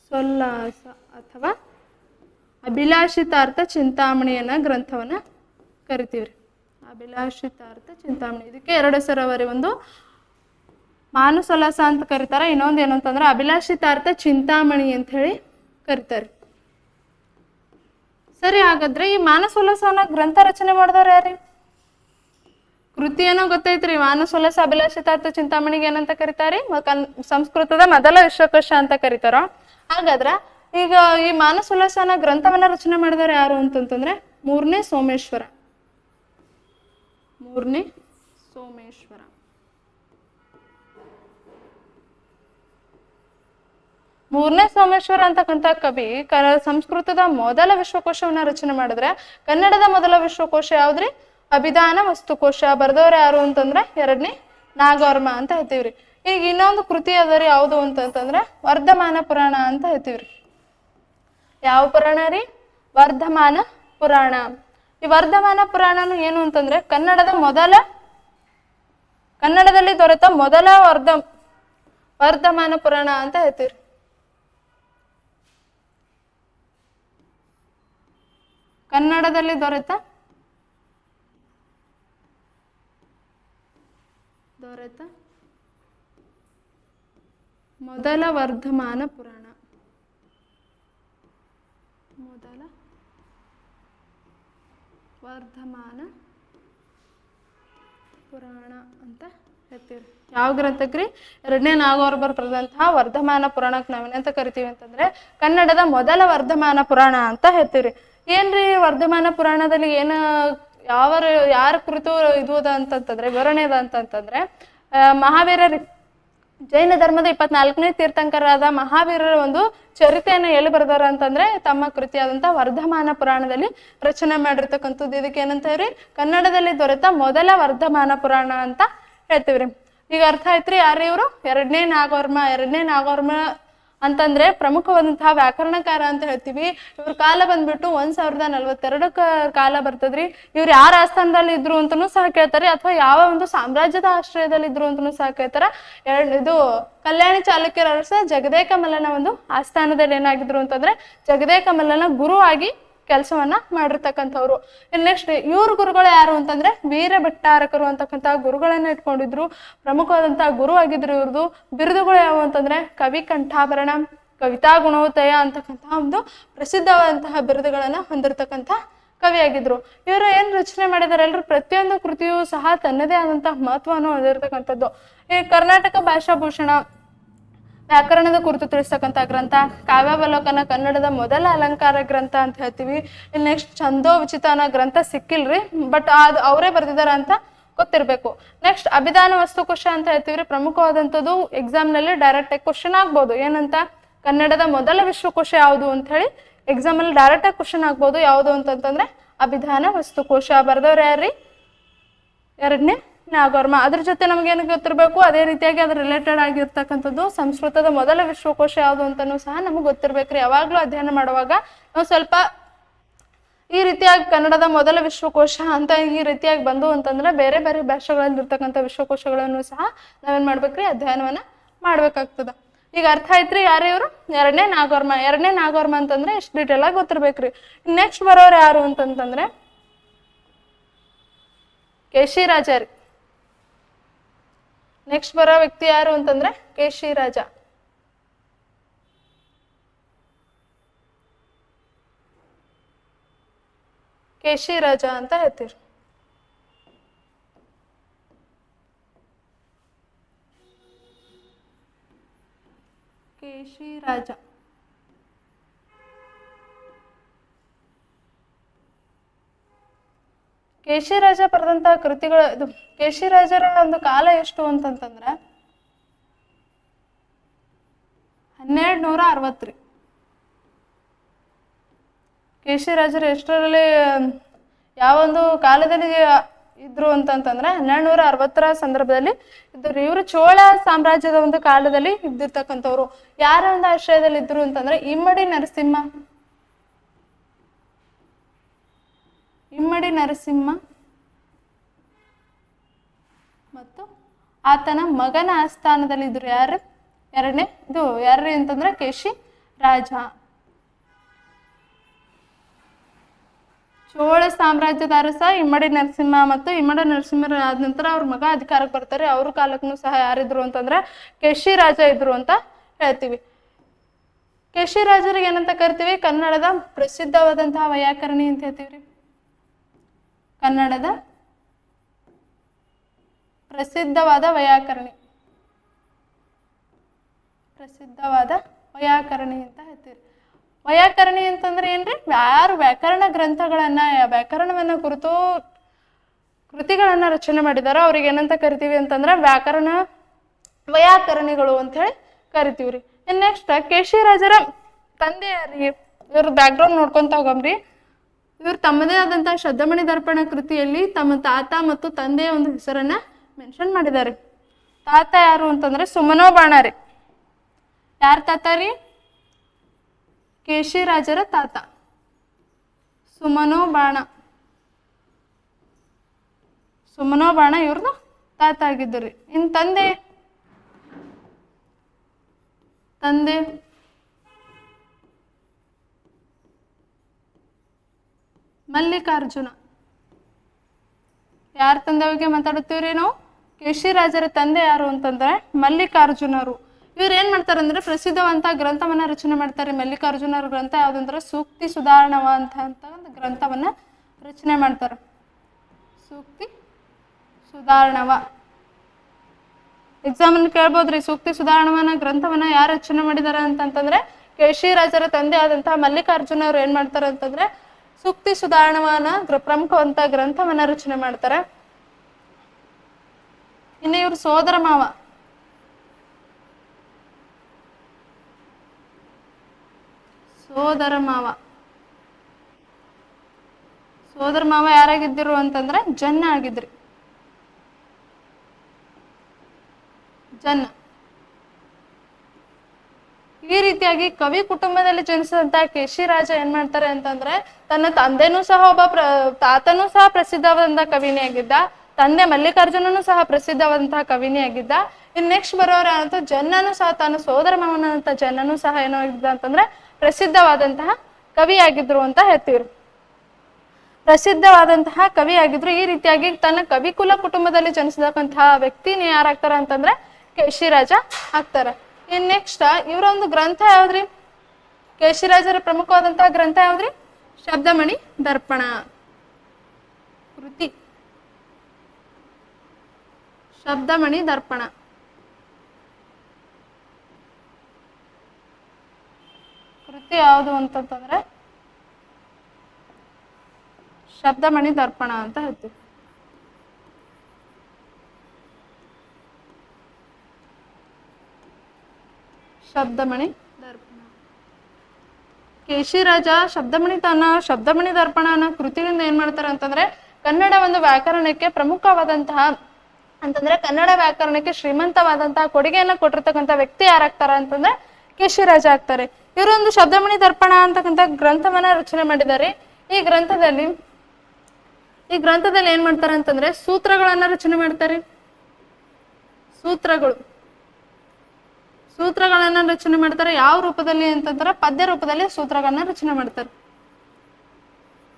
ಮಾನಸೋಲ್ಲಾಸ ಅಥವಾ ಅಭಿಲಾಷಿತಾರ್ಥ ಚಿಂತಾಮಣಿಯನ್ನ ಗ್ರಂಥವನ್ನ ಕರಿತೀವ್ರಿ. ಅಭಿಲಾಷಿತಾರ್ಥ ಚಿಂತಾಮಣಿ. ಇದಕ್ಕೆ 2 ಹೆಸರವರಿ. ಒಂದು ಮಾನಸೋಲ್ಲಾಸ ಅಂತ ಕರೀತಾರ, ಇನ್ನೊಂದು ಏನು ಅಂತಂದ್ರೆ ಅಭಿಲಾಷಿತಾರ್ಥ ಚಿಂತಾಮಣಿ ಅಂತ ಹೇಳಿ ಕರೀತಾರೆ. ಸರಿ, ಹಾಗಾದ್ರೆ ಈ ಮಾನಸೋಲ್ಲಾಸ ಅನ್ನೋ ಗ್ರಂಥ ರಚನೆ ಮಾಡಿದವ್ರು ಯಾರಿ? ಕೃತಿ ಏನೋ ಗೊತ್ತೈತ್ರಿ. ಮಾನಸೋಲ್ಲಾಸ ಅಭಿಲಾಷಿತಾರ್ಥ ಚಿಂತಾಮಣಿಗೆ ಏನಂತ ಕರೀತಾರಿ? ಸಂಸ್ಕೃತದ ಮೊದಲ ವಿಶ್ವಕೋಶ ಅಂತ ಕರೀತಾರ. ಹಾಗಾದ್ರೆ ಈಗ ಈ ಮಾನಸೋಲ್ಲಾಸ ಅನ್ನೋ ಗ್ರಂಥವನ್ನ ರಚನೆ ಮಾಡಿದವ್ರು ಯಾರು ಅಂತಂತಂದ್ರೆ 3ನೇ ಸೋಮೇಶ್ವರ. 3ನೇ ಸೋಮೇಶ್ವರ. 3ನೇ ಸೋಮೇಶ್ವರ ಅಂತಕ್ಕಂಥ ಕವಿ ಸಂಸ್ಕೃತದ ಮೊದಲ ವಿಶ್ವಕೋಶವನ್ನ ರಚನೆ ಮಾಡಿದ್ರೆ ಕನ್ನಡದ ಮೊದಲ ವಿಶ್ವಕೋಶ ಯಾವ್ದ್ರಿ? ಅಭಿಧಾನ ವಸ್ತುಕೋಶ. ಬರೆದವ್ರು ಯಾರು ಅಂತಂದ್ರೆ 2ನೇ ನಾಗವರ್ಮ ಅಂತ ಹೇಳ್ತೀವ್ರಿ. ಈಗ ಇನ್ನೊಂದು ಕೃತಿ ಅದರಿ, ಯಾವುದು ಅಂತಂತಂದ್ರೆ ವರ್ಧಮಾನ ಪುರಾಣ ಅಂತ ಹೇಳ್ತೀವ್ರಿ. ಯಾವ ಪುರಾಣ ರೀ? ವರ್ಧಮಾನ ಪುರಾಣ. ಈ ವರ್ಧಮಾನ ಪುರಾಣನು ಏನು ಅಂತಂದ್ರೆ ಕನ್ನಡದಲ್ಲಿ ದೊರೆತ ಮೊದಲ ವರ್ಧಮಾನ ಪುರಾಣ ಅಂತ ಹೇಳ್ತೀವ್ರಿ. ಕನ್ನಡದಲ್ಲಿ ದೊರೆತ ಮೊದಲ ವರ್ಧಮಾನ ಪುರಾಣ. ಮೊದಲ ವರ್ಧಮಾನ ಪುರಾಣ ಅಂತ ಹೇಳ್ತೀವಿ. ಯಾವ ಗ್ರಂಥಕ್ರಿ? ಎರಡನೇ ನಾಗವರ್ಮರು ಬರೆದಂತಹ ವರ್ಧಮಾನ ಪುರಾಣಕ್ಕೆ ನಾವೇನಂತ ಕರಿತೀವಿ ಅಂತಂದ್ರೆ ಕನ್ನಡದ ಮೊದಲ ವರ್ಧಮಾನ ಪುರಾಣ ಅಂತ ಹೇಳ್ತೀವ್ರಿ. ಏನ್ರಿ ವರ್ಧಮಾನ ಪುರಾಣದಲ್ಲಿ ಏನು ಯಾರ ಕುರಿತು ಇದು ಅದ ಅಂತಂತಂದ್ರೆ ವಿವರಣೆ ಅದ ಅಂತಂತಂದ್ರೆ ಮಹಾವೀರರಿ ಜೈನ ಧರ್ಮದ 24ನೇ ತೀರ್ಥಂಕರಾದ ಮಹಾವೀರರ ಒಂದು ಚರಿತೆಯನ್ನು ಎಲ್ಲಿ ಬರ್ದಾರ ಅಂತಂದ್ರೆ ತಮ್ಮ ಕೃತಿಯಾದಂತಹ ವರ್ಧಮಾನ ಪುರಾಣದಲ್ಲಿ ರಚನೆ ಮಾಡಿರ್ತಕ್ಕಂಥದ್ದು. ಇದಕ್ಕೆ ಏನಂತ ಹೇಳ್ರಿ? ಕನ್ನಡದಲ್ಲಿ ದೊರೆತ ಮೊದಲ ವರ್ಧಮಾನ ಪುರಾಣ ಅಂತ ಹೇಳ್ತೀವ್ರಿ. ಈಗ ಅರ್ಥ ಆಯ್ತ್ರಿ ಯಾರು ಇವರು? ಎರಡನೇ ನಾಗವರ್ಮ ಅಂತಂದ್ರೆ ಪ್ರಮುಖವಾದಂತಹ ವ್ಯಾಕರಣಕಾರ ಅಂತ ಹೇಳ್ತೀವಿ. ಇವ್ರ ಕಾಲ ಬಂದ್ಬಿಟ್ಟು 1042 ಕಾಲ ಬರ್ತದ್ರಿ. ಇವ್ರು ಯಾರ ಆಸ್ಥಾನದಲ್ಲಿ ಇದ್ರು ಅಂತನೂ ಸಹ ಕೇಳ್ತಾರೆ, ಅಥವಾ ಯಾವ ಒಂದು ಸಾಮ್ರಾಜ್ಯದ ಆಶ್ರಯದಲ್ಲಿ ಇದ್ರು ಅಂತನೂ ಸಹ ಕೇಳ್ತಾರ. ಇದು ಕಲ್ಯಾಣಿ ಚಾಲುಕ್ಯರ ಅರಸ ಜಗದೇಕ ಮಲ್ಲನ ಒಂದು ಆಸ್ಥಾನದಲ್ಲಿ ಏನಾಗಿದ್ರು ಅಂತಂದ್ರೆ ಜಗದೇಕ ಮಲ್ಲನ ಗುರು ಆಗಿ ಕೆಲಸವನ್ನ ಮಾಡಿರ್ತಕ್ಕಂಥವ್ರು. ನೆಕ್ಸ್ಟ್ ಇವ್ರ ಗುರುಗಳು ಯಾರು ಅಂತಂದ್ರೆ ವೀರ ಭಟ್ಟಾರಕರು ಅಂತಕ್ಕಂಥ ಗುರುಗಳನ್ನ ಇಟ್ಕೊಂಡಿದ್ರು. ಪ್ರಮುಖವಾದಂತಹ ಗುರು ಆಗಿದ್ರು. ಇವ್ರದ್ದು ಬಿರುದುಗಳು ಯಾವ ಅಂತಂದ್ರೆ ಕವಿ ಕಂಠಾಭರಣ, ಕವಿತಾ ಗುಣೋದಯ ಅಂತಕ್ಕಂತಹ ಒಂದು ಪ್ರಸಿದ್ಧವಾದಂತಹ ಬಿರುದುಗಳನ್ನ ಹೊಂದಿರತಕ್ಕಂಥ ಕವಿಯಾಗಿದ್ರು. ಇವರು ಏನ್ ರಚನೆ ಮಾಡಿದಾರೆ ಎಲ್ಲರೂ? ಪ್ರತಿಯೊಂದು ಕೃತಿಯೂ ಸಹ ತನ್ನದೇ ಆದಂತಹ ಮಹತ್ವವನ್ನು ಹೊಂದಿರತಕ್ಕಂಥದ್ದು. ಈ ಕರ್ನಾಟಕ ಭಾಷಾಭೂಷಣ ವ್ಯಾಕರಣದ ಕುರಿತು ತಿಳಿಸ್ತಕ್ಕಂಥ ಗ್ರಂಥ, ಕಾವ್ಯಾವಲೋಕನ ಕನ್ನಡದ ಮೊದಲ ಅಲಂಕಾರ ಗ್ರಂಥ ಅಂತ ಹೇಳ್ತೀವಿ. ನೆಕ್ಸ್ಟ್ ಛಂದೋ ವಿಚಿತ ಅನ್ನೋ ಗ್ರಂಥ ಸಿಕ್ಕಿಲ್ರಿ, ಬಟ್ ಅದು ಅವರೇ ಬರ್ದಿದಾರ ಅಂತ ಗೊತ್ತಿರ್ಬೇಕು. ನೆಕ್ಸ್ಟ್ ಅಭಿಧಾನ ವಸ್ತುಕೋಶ ಅಂತ ಹೇಳ್ತೀವ್ರಿ. ಪ್ರಮುಖವಾದಂಥದ್ದು ಎಕ್ಸಾಮ್ನಲ್ಲಿ ಡೈರೆಕ್ಟ್ ಆಗಿ ಕ್ವಶನ್ ಆಗ್ಬೋದು. ಏನಂತ? ಕನ್ನಡದ ಮೊದಲ ವಿಶ್ವಕೋಶ ಯಾವುದು ಅಂತ ಹೇಳಿ ಎಕ್ಸಾಮ್ ಅಲ್ಲಿ ಡೈರೆಕ್ಟ್ ಆಗಿ ಕ್ವಶನ್ ಆಗ್ಬೋದು. ಯಾವುದು ಅಂತಂತಂದ್ರೆ ಅಭಿಧಾನ ವಸ್ತುಕೋಶ. ಬರ್ದವ್ರು ಯಾರ್ರಿ? ಎರಡನೇ ನಾಗವರ್ಮ. ಅದ್ರ ಜೊತೆ ನಮಗೇನು ಗೊತ್ತಿರಬೇಕು? ಅದೇ ರೀತಿಯಾಗಿ ಅದ್ರ ರಿಲೇಟೆಡ್ ಆಗಿರ್ತಕ್ಕಂಥದ್ದು ಸಂಸ್ಕೃತದ ಮೊದಲ ವಿಶ್ವಕೋಶ ಯಾವುದು ಅಂತನೂ ಸಹ ನಮಗೆ ಗೊತ್ತಿರ್ಬೇಕ್ರಿ. ಯಾವಾಗ್ಲೂ ಅಧ್ಯಯನ ಮಾಡುವಾಗ ನಾವು ಸ್ವಲ್ಪ ಈ ರೀತಿಯಾಗಿ ಕನ್ನಡದ ಮೊದಲ ವಿಶ್ವಕೋಶ ಅಂತ ಈ ರೀತಿಯಾಗಿ ಬಂದು ಅಂತಂದ್ರೆ ಬೇರೆ ಬೇರೆ ಭಾಷೆಗಳಲ್ಲಿ ಇರ್ತಕ್ಕಂಥ ವಿಶ್ವಕೋಶಗಳನ್ನು ಸಹ ನಾವೇನ್ ಮಾಡ್ಬೇಕ್ರಿ? ಅಧ್ಯಯನವನ್ನ ಮಾಡ್ಬೇಕಾಗ್ತದ. ಈಗ ಅರ್ಥ ಆಯ್ತ್ರಿ ಯಾರು ಇವರು? ಎರಡನೇ ನಾಗವರ್ಮ ಅಂತಂದ್ರೆ ಇಷ್ಟು ಡೀಟೇಲ್ ಆಗಿ ಗೊತ್ತಿರ್ಬೇಕ್ರಿ. ನೆಕ್ಸ್ಟ್ ಬರೋರು ಯಾರು ಅಂತಂತಂದ್ರೆ ಕೇಶಿರಾಜ ರೀ. ನೆಕ್ಸ್ಟ್ ಬರೋ ವ್ಯಕ್ತಿ ಯಾರು ಅಂತಂದ್ರೆ ಕೇಶಿರಾಜ. ಕೇಶಿರಾಜ ಅಂತ ಹೇಳ್ತೀರಿ. ಕೇಶಿರಾಜ ಕೇಶಿರಾಜ ಬರೆದಂತಹ ಕೃತಿಗಳು. ಇದು ಕೇಶಿರಾಜರ ಒಂದು ಕಾಲ ಎಷ್ಟು ಅಂತಂತಂದ್ರೆ 1260 ರೀ. ಕೇಶಿರಾಜರು ಎಷ್ಟರಲ್ಲಿ ಯಾವ ಒಂದು ಕಾಲದಲ್ಲಿ ಇದ್ರು ಅಂತಂತಂದ್ರೆ 1260ರ ಸಂದರ್ಭದಲ್ಲಿ ಇದ್ರು. ಇವರು ಚೋಳ ಸಾಮ್ರಾಜ್ಯದ ಒಂದು ಕಾಲದಲ್ಲಿ ಇದ್ದಿರ್ತಕ್ಕಂಥವ್ರು. ಯಾರ ಒಂದು ಆಶ್ರಯದಲ್ಲಿ ಇದ್ರು ಅಂತಂದ್ರೆ ಇಮ್ಮಡಿ ನರಸಿಂಹ ಮತ್ತು ಆತನ ಮಗನ ಆಸ್ಥಾನದಲ್ಲಿ ಇದ್ರು. ಯಾರು? ಯಾರು ಅಂತಂದ್ರೆ ಕೇಶಿರಾಜ. ಚೋಳ ಸಾಮ್ರಾಜ್ಯದ ಅರಸ ಇಮ್ಮಡಿ ನರಸಿಂಹ ಮತ್ತು ಇಮ್ಮಡಿ ನರಸಿಂಹರ ಆದ ನಂತರ ಅವ್ರ ಮಗ ಅಧಿಕಾರಕ್ಕೆ ಬರ್ತಾರೆ. ಅವ್ರ ಕಾಲಕ್ಕೂ ಸಹ ಯಾರಿದ್ರು ಅಂತಂದ್ರೆ ಕೇಶಿರಾಜ ಇದ್ರು ಅಂತ ಹೇಳ್ತೀವಿ. ಕೇಶಿರಾಜರಿಗೆ ಏನಂತ ಕರಿತೀವಿ? ಕನ್ನಡದ ಪ್ರಸಿದ್ಧವಾದಂತಹ ವೈಯಾಕರಣಿ ಅಂತ ಹೇಳ್ತೀವ್ರಿ. ಕನ್ನಡದ ಪ್ರಸಿದ್ಧವಾದ ವೈಯಾಕರಣಿ ಅಂತ ಹೇಳ್ತೀವಿ. ವೈಯಾಕರಣಿ ಅಂತಂದ್ರೆ ಏನ್ರಿ? ಯಾರು ವ್ಯಾಕರಣ ಗ್ರಂಥಗಳನ್ನ ವ್ಯಾಕರಣವನ್ನ ಕುರಿತು ಕೃತಿಗಳನ್ನ ರಚನೆ ಮಾಡಿದಾರೋ ಅವ್ರಿಗೆ ಏನಂತ ಕರಿತೀವಿ ಅಂತಂದ್ರೆ ವೈಯಾಕರಣಿಗಳು ಅಂತ ಹೇಳಿ ಕರಿತೀವ್ರಿ. ನೆಕ್ಸ್ಟ್ ಕೇಶಿರಾಜರ ತಂದೆ ಯಾರಿ? ಇವ್ರ ಬ್ಯಾಕ್ಗ್ರೌಂಡ್ ನೋಡ್ಕೊಂತ ಹೋಗಮ್ರಿ. ಇವ್ರು ತಮ್ಮದೇ ಆದಂತಹ ಶಬ್ದಮಣಿ ದರ್ಪಣ ಕೃತಿಯಲ್ಲಿ ತಮ್ಮ ತಾತ ಮತ್ತು ತಂದೆಯ ಒಂದು ಹೆಸರನ್ನ ಮೆನ್ಷನ್ ಮಾಡಿದ್ದಾರೆ. ತಾತ ಯಾರು ಅಂತಂದ್ರೆ ಸುಮನೋ ಬಾಣ ರೀ. ಯಾರ ತಾತ ರೀ? ಕೇಶಿರಾಜರ ತಾತ ಸುಮನೋ ಬಾಣ ಇವ್ರದ್ದು ತಾತ ಆಗಿದ್ದರು. ಇನ್ ತಂದೆ ಮಲ್ಲಿಕಾರ್ಜುನ. ಯಾರ ತಂದೆ ಬಗ್ಗೆ ಮಾತಾಡುತ್ತೀವ್ರಿ ನಾವು? ಕೇಶಿರಾಜರ ತಂದೆ ಯಾರು ಅಂತಂದ್ರೆ ಮಲ್ಲಿಕಾರ್ಜುನರು. ಇವ್ರು ಏನ್ ಮಾಡ್ತಾರಂದ್ರೆ ಪ್ರಸಿದ್ಧವಂತ ಗ್ರಂಥವನ್ನ ರಚನೆ ಮಾಡ್ತಾರೆ. ಮಲ್ಲಿಕಾರ್ಜುನರ ಗ್ರಂಥ ಯಾವ್ದಂದ್ರೆ ಸೂಕ್ತಿ ಸುಧಾರಣವ ಅಂತ ಒಂದು ಗ್ರಂಥವನ್ನ ರಚನೆ ಮಾಡ್ತಾರೆ. ಸೂಕ್ತಿ ಸುಧಾರಣವ ಎಕ್ಸಾಮ್ ಅನ್ನು ಕೇಳ್ಬೋದ್ರಿ. ಸೂಕ್ತಿ ಸುಧಾರಣವನ ಗ್ರಂಥವನ್ನ ಯಾರು ರಚನೆ ಮಾಡಿದಾರೆ ಅಂತಂತಂದ್ರೆ ಕೇಶಿ ರಾಜರ ತಂದೆ ಆದಂತಹ ಮಲ್ಲಿಕಾರ್ಜುನ ಅವ್ರು ಏನ್ ಮಾಡ್ತಾರೆ ಅಂತಂದ್ರೆ ಸೂಕ್ತಿ ಸುಧಾರಣವನ ಪ್ರಮುಖವಂತ ಗ್ರಂಥವನ್ನ ರಚನೆ ಮಾಡ್ತಾರೆ. ಇನ್ನು ಇವ್ರ ಸೋದರ ಮಾವ ಸೋದರ ಮಾವ ಯಾರಾಗಿದ್ದರು ಅಂತಂದ್ರೆ ಜನ್ನ ಆಗಿದ್ರಿ. ಜನ್ನ ಈ ರೀತಿಯಾಗಿ ಕವಿ ಕುಟುಂಬದಲ್ಲಿ ಜನಿಸಿದಂತ ಕೇಶಿ ರಾಜ ಏನ್ ಮಾಡ್ತಾರೆ ಅಂತಂದ್ರೆ ತನ್ನ ತಂದೆನೂ ಸಹ ತಾತನೂ ಸಹ ಪ್ರಸಿದ್ಧವಾದಂತಹ ಕವಿನೇ ಆಗಿದ್ದ, ತಂದೆ ಮಲ್ಲಿಕಾರ್ಜುನನು ಸಹ ಪ್ರಸಿದ್ಧವಾದಂತಹ ಕವಿನೇ ಆಗಿದ್ದ. ಇನ್ ನೆಕ್ಸ್ಟ್ ಬರೋರ ಅಂತ ಜನ್ನನು ಸಹ ತನ್ನ ಸೋದರ ಮಾವನಂತ ಜನ್ನನು ಸಹ ಏನೋ ಆಗಿದ್ದ ಅಂತಂದ್ರೆ ಪ್ರಸಿದ್ಧವಾದಂತಹ ಕವಿ ಆಗಿದ್ರು ಅಂತ ಹೇಳ್ತೀವ್ರಿ. ಪ್ರಸಿದ್ಧವಾದಂತಹ ಕವಿ ಆಗಿದ್ರು. ಈ ರೀತಿಯಾಗಿ ತನ್ನ ಕವಿಕುಲ ಕುಟುಂಬದಲ್ಲಿ ಜನಿಸಿದಂತಹ ವ್ಯಕ್ತಿನ ಯಾರಾಗ್ತಾರ ಅಂತಂದ್ರೆ ಕೇಶಿರಾಜ ಆಗ್ತಾರ. ಇನ್ ನೆಕ್ಸ್ಟ್ ಇವರ ಒಂದು ಗ್ರಂಥ ಯಾವ್ದ್ರಿ? ಕೇಶಿರಾಜರ ಪ್ರಮುಖವಾದಂತಹ ಗ್ರಂಥ ಯಾವ್ದ್ರಿ? ಶಬ್ದಮಣಿ ದರ್ಪಣ ಕೃತಿ. ಶಬ್ದಮಣಿ ದರ್ಪಣ ಕೃತಿ ಯಾವುದು ಅಂತಂತಂದ್ರೆ ಶಬ್ದಮಣಿ ದರ್ಪಣ ಅಂತ ಹೇಳ್ತೀವಿ. ಶಬ್ದಮಣಿ ದರ್ಪಣ. ಕೇಶಿರಾಜ ಶಬ್ದಮಣಿ ದರ್ಪಣ ಅನ್ನೋ ಕೃತಿಯಿಂದ ಏನ್ ಮಾಡ್ತಾರೆ ಅಂತಂದ್ರೆ ಕನ್ನಡ ಒಂದು ವ್ಯಾಕರಣಕ್ಕೆ ಪ್ರಮುಖವಾದಂತಹ ಅಂತಂದ್ರೆ ಕನ್ನಡ ವ್ಯಾಕರಣಕ್ಕೆ ಶ್ರೀಮಂತವಾದಂತಹ ಕೊಡುಗೆಯನ್ನ ಕೊಟ್ಟಿರ್ತಕ್ಕಂಥ ವ್ಯಕ್ತಿ ಯಾರಾಗ್ತಾರ ಅಂತಂದ್ರೆ ಕೇಶಿರಾಜ ಆಗ್ತಾರೆ. ಇವರೊಂದು ಶಬ್ದಮಣಿ ದರ್ಪಣ ಅಂತಕ್ಕಂಥ ಗ್ರಂಥವನ್ನ ರಚನೆ ಮಾಡಿದ್ದಾರೆ. ಈ ಗ್ರಂಥದಲ್ಲಿ ಏನ್ ಮಾಡ್ತಾರೆ ಅಂತಂದ್ರೆ ಸೂತ್ರಗಳನ್ನ ರಚನೆ ಮಾಡ್ತಾರೆ. ಸೂತ್ರಗಳನ್ನ ರಚನೆ ಮಾಡ್ತಾರೆ. ಯಾವ ರೂಪದಲ್ಲಿ ಅಂತಂದ್ರೆ ಪದ್ಯ ರೂಪದಲ್ಲಿ ಸೂತ್ರಗಳನ್ನ ರಚನೆ ಮಾಡ್ತಾರೆ.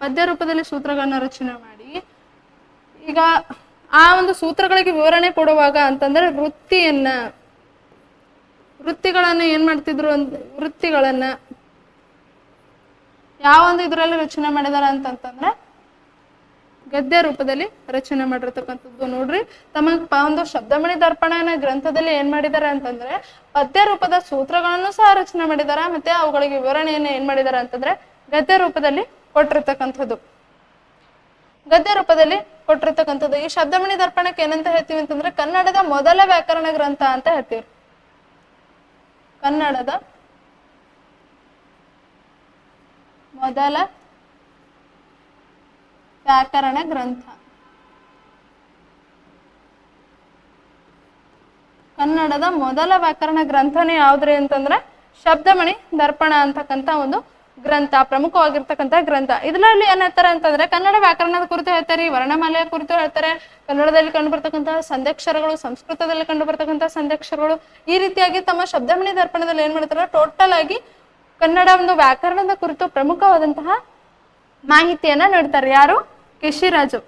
ಪದ್ಯ ರೂಪದಲ್ಲಿ ಸೂತ್ರಗಳನ್ನ ರಚನೆ ಮಾಡಿ ಈಗ ಆ ಒಂದು ಸೂತ್ರಗಳಿಗೆ ವಿವರಣೆ ಕೊಡುವಾಗ ಅಂತಂದ್ರೆ ವೃತ್ತಿಗಳನ್ನ ಏನ್ ಮಾಡ್ತಿದ್ರು ವೃತ್ತಿಗಳನ್ನ ಯಾವ ಒಂದು ಇದ್ರಲ್ಲಿ ರಚನೆ ಮಾಡಿದಾರ ಅಂತಂತಂದ್ರೆ ಗದ್ಯ ರೂಪದಲ್ಲಿ ರಚನೆ ಮಾಡಿರ್ತಕ್ಕಂಥದ್ದು. ನೋಡ್ರಿ, ತಮ್ಮ ಒಂದು ಶಬ್ದಮಣಿ ದರ್ಪಣನ ಗ್ರಂಥದಲ್ಲಿ ಏನ್ ಮಾಡಿದಾರೆ ಅಂತಂದ್ರೆ ಪದ್ಯ ರೂಪದ ಸೂತ್ರಗಳನ್ನು ಸಹ ರಚನೆ ಮಾಡಿದಾರ. ಮತ್ತೆ ಅವುಗಳಿಗೆ ವಿವರಣೆಯನ್ನ ಏನ್ ಮಾಡಿದಾರ ಅಂತಂದ್ರೆ ಗದ್ಯ ರೂಪದಲ್ಲಿ ಕೊಟ್ಟಿರ್ತಕ್ಕಂಥದ್ದು. ಈ ಶಬ್ದಮಣಿ ದರ್ಪಣಕ್ಕೆ ಏನಂತ ಹೇಳ್ತೀವಿ ಅಂತಂದ್ರೆ ಕನ್ನಡದ ಮೊದಲ ವ್ಯಾಕರಣ ಗ್ರಂಥ ಅಂತ ಹೇಳ್ತೀವಿ. ಕನ್ನಡದ ಮೊದಲ ವ್ಯಾಕರಣ ಗ್ರಂಥ. ಕನ್ನಡದ ಮೊದಲ ವ್ಯಾಕರಣ ಗ್ರಂಥನೇ ಯಾವ್ದ್ರಿ ಅಂತಂದ್ರೆ ಶಬ್ದಮಣಿ ದರ್ಪಣ ಅಂತಕ್ಕಂಥ ಒಂದು ಗ್ರಂಥ, ಪ್ರಮುಖವಾಗಿರ್ತಕ್ಕಂಥ ಗ್ರಂಥ. ಇದರಲ್ಲಿ ಏನ್ ಹೇಳ್ತಾರೆ ಅಂತಂದ್ರೆ ಕನ್ನಡ ವ್ಯಾಕರಣದ ಕುರಿತು ಹೇಳ್ತಾರೆ, ವರ್ಣಮಾಲೆಯ ಕುರಿತು ಹೇಳ್ತಾರೆ, ಕನ್ನಡದಲ್ಲಿ ಕಂಡು ಬರ್ತಕ್ಕಂತಹ ಸಂಧ್ಯಾಕ್ಷರಗಳು, ಸಂಸ್ಕೃತದಲ್ಲಿ ಕಂಡು ಬರ್ತಕ್ಕಂತಹ ಸಂಧ್ಯಾಕ್ಷರಗಳು, ಈ ರೀತಿಯಾಗಿ ತಮ್ಮ ಶಬ್ದಮಣಿ ದರ್ಪಣದಲ್ಲಿ ಏನ್ ಮಾಡ್ತಾರೆ ಟೋಟಲ್ ಆಗಿ ಕನ್ನಡ ಒಂದು ವ್ಯಾಕರಣದ ಕುರಿತು ಪ್ರಮುಖವಾದಂತಹ ಮಾಹಿತಿಯನ್ನ ನೀಡ್ತಾರೆ. ಯಾರು? ಕೇಶಿರಾಜರು.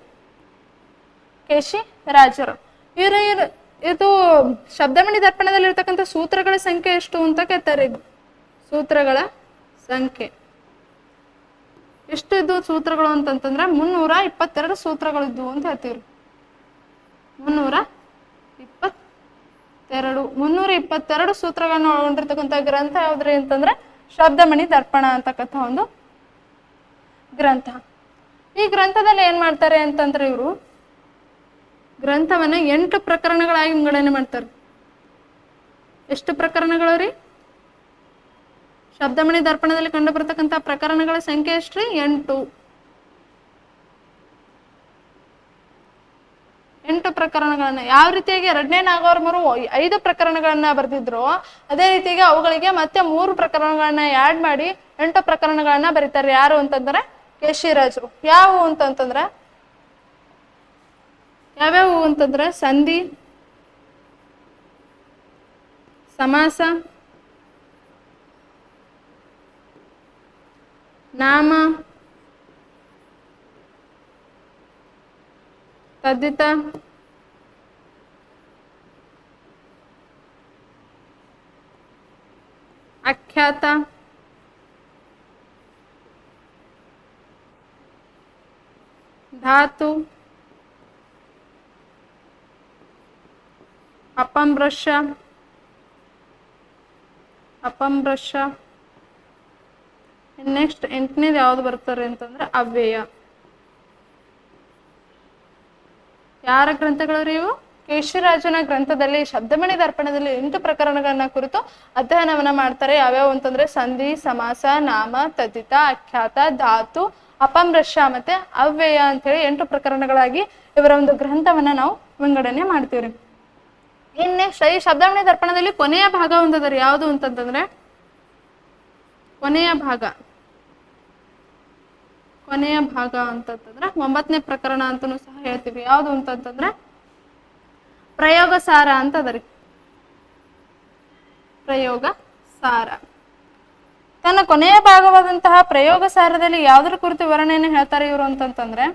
ಇದು ಶಬ್ದಮಣಿ ದರ್ಪಣದಲ್ಲಿ ಇರ್ತಕ್ಕಂಥ ಸೂತ್ರಗಳ ಸಂಖ್ಯೆ ಎಷ್ಟು ಅಂತ ಕೇಳ್ತಾರೆ. ಸೂತ್ರಗಳ ಸಂಖ್ಯೆ ಎಷ್ಟು ಇದ್ದು ಸೂತ್ರಗಳು ಅಂತಂತಂದ್ರೆ 322 ಸೂತ್ರಗಳಿದ್ವು ಅಂತ ಹೇಳ್ತೀವ್ರಿ. 322 ಸೂತ್ರಗಳನ್ನ ಒಳಗೊಂಡಿರ್ತಕ್ಕಂಥ ಗ್ರಂಥ ಯಾವ್ದ್ರಿ ಅಂತಂದ್ರೆ ಶಬ್ದಮಣಿ ದರ್ಪಣ ಅಂತಕ್ಕಂಥ ಒಂದು ಗ್ರಂಥ. ಈ ಗ್ರಂಥದಲ್ಲಿ ಏನ್ ಮಾಡ್ತಾರೆ ಅಂತಂದ್ರೆ ಇವರು ಗ್ರಂಥವನ್ನ 8 ಪ್ರಕರಣಗಳಾಗಿ ವಿಂಗಡಣೆ ಮಾಡ್ತಾರೆ. ಎಷ್ಟು ಪ್ರಕರಣಗಳು ರೀ? ಶಬ್ದಮಣಿ ದರ್ಪಣದಲ್ಲಿ ಕಂಡು ಬರ್ತಕ್ಕಂಥ ಪ್ರಕರಣಗಳ ಸಂಖ್ಯೆ ಎಷ್ಟ್ರಿ? 8 ಪ್ರಕರಣಗಳನ್ನ ಯಾವ ರೀತಿಯಾಗಿ ಎರಡನೇ ನಾಗವರ್ಮರು 5 ಪ್ರಕರಣಗಳನ್ನ ಬರೆದಿದ್ರು ಅದೇ ರೀತಿಯಾಗಿ ಅವುಗಳಿಗೆ ಮತ್ತೆ 3 ಪ್ರಕರಣಗಳನ್ನ ಆಡ್ ಮಾಡಿ 8 ಪ್ರಕರಣಗಳನ್ನ ಬರೀತಾರೆ. ಯಾರು ಅಂತಂದ್ರೆ ಕೇಶಿರಾಜರು. ಯಾವ್ಯಾವು ಅಂತಂದ್ರೆ ಸಂಧಿ, ಸಮಾಸ, ನಾಮ, ತದ್ದಿತ, ಅಖ್ಯಾತ, ಧಾತು, ಅಪಭ್ರಂಶ, ಅಪಭ್ರಂಶ. ನೆಕ್ಸ್ಟ್ 8ನೇದು ಯಾವ್ದು ಬರ್ತಾರೆ ಅಂತಂದ್ರೆ ಅವ್ಯಯ. ಯಾರ ಗ್ರಂಥಗಳು ಇವು? ಕೇಶಿರಾಜನ ಗ್ರಂಥದಲ್ಲಿ ಶಬ್ದಮಣಿ ದರ್ಪಣದಲ್ಲಿ 8 ಪ್ರಕರಣಗಳನ್ನ ಕುರಿತು ಅಧ್ಯಯನವನ್ನ ಮಾಡ್ತಾರೆ. ಯಾವ್ಯಾವ ಅಂತಂದ್ರೆ ಸಂಧಿ, ಸಮಾಸ, ನಾಮ, ತದ್ದಿತ, ಅಖ್ಯಾತ, ಧಾತು, ಅಪಭ್ರಂಶ ಮತ್ತೆ ಅವ್ಯಯ ಅಂತ ಹೇಳಿ 8 ಪ್ರಕರಣಗಳಾಗಿ ಇವರ ಒಂದು ಗ್ರಂಥವನ್ನ ನಾವು ವಿಂಗಡಣೆ ಮಾಡ್ತೀವ್ರಿ. ಇನ್ ನೆಕ್ಸ್ಟ್ ಈ ಶಬ್ದಮಣಿ ದರ್ಪಣದಲ್ಲಿ ಕೊನೆಯ ಭಾಗ ಒಂದದ್ರಿ. ಯಾವುದು ಅಂತಂತಂದ್ರೆ ಕೊನೆಯ ಭಾಗ ಅಂತಂತಂದ್ರೆ 9ನೇ ಪ್ರಕರಣ ಅಂತನೂ ಸಹ ಹೇಳ್ತೀವಿ. ಯಾವುದು ಅಂತಂತಂದ್ರೆ ಪ್ರಯೋಗ ಸಾರ ಅಂತ ಅದರಿ. ಪ್ರಯೋಗ ಸಾರ ತನ್ನ ಕೊನೆಯ ಭಾಗವಾದಂತಹ ಪ್ರಯೋಗ ಸಾರದಲ್ಲಿ ಯಾವುದರ ಕುರಿತು ವಿವರಣೆಯನ್ನು ಹೇಳ್ತಾರೆ ಇವರು ಅಂತಂತಂದ್ರೆ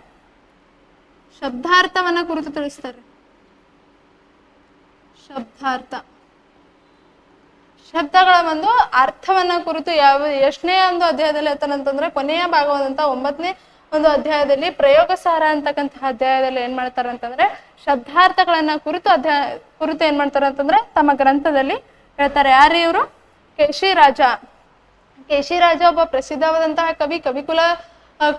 ಶಬ್ದಾರ್ಥವನ್ನ ಕುರಿತು ತಿಳಿಸ್ತಾರೆ. ಶಬ್ದಾರ್ಥ, ಶಬ್ದಗಳ ಒಂದು ಅರ್ಥವನ್ನ ಕುರಿತು ಎಷ್ಟನೇ ಒಂದು ಅಧ್ಯಾಯದಲ್ಲಿ ಹೇಳ್ತಾರಂತಂದ್ರೆ ಕೊನೆಯ ಭಾಗವಾದಂತಹ 9ನೇ ಒಂದು ಅಧ್ಯಾಯದಲ್ಲಿ ಪ್ರಯೋಗ ಸಾರ ಅಂತಕ್ಕಂತಹ ಅಧ್ಯಾಯದಲ್ಲಿ ಏನ್ ಮಾಡ್ತಾರೆ ಅಂತಂದ್ರೆ ಶಬ್ದಾರ್ಥಗಳನ್ನ ಕುರಿತು ಏನ್ ಮಾಡ್ತಾರೆ ಅಂತಂದ್ರೆ ತಮ್ಮ ಗ್ರಂಥದಲ್ಲಿ ಹೇಳ್ತಾರೆ. ಯಾರು ಇವರು? ಕೇಶಿರಾಜ. ಕೇಶಿರಾಜ ಒಬ್ಬ ಪ್ರಸಿದ್ಧವಾದಂತಹ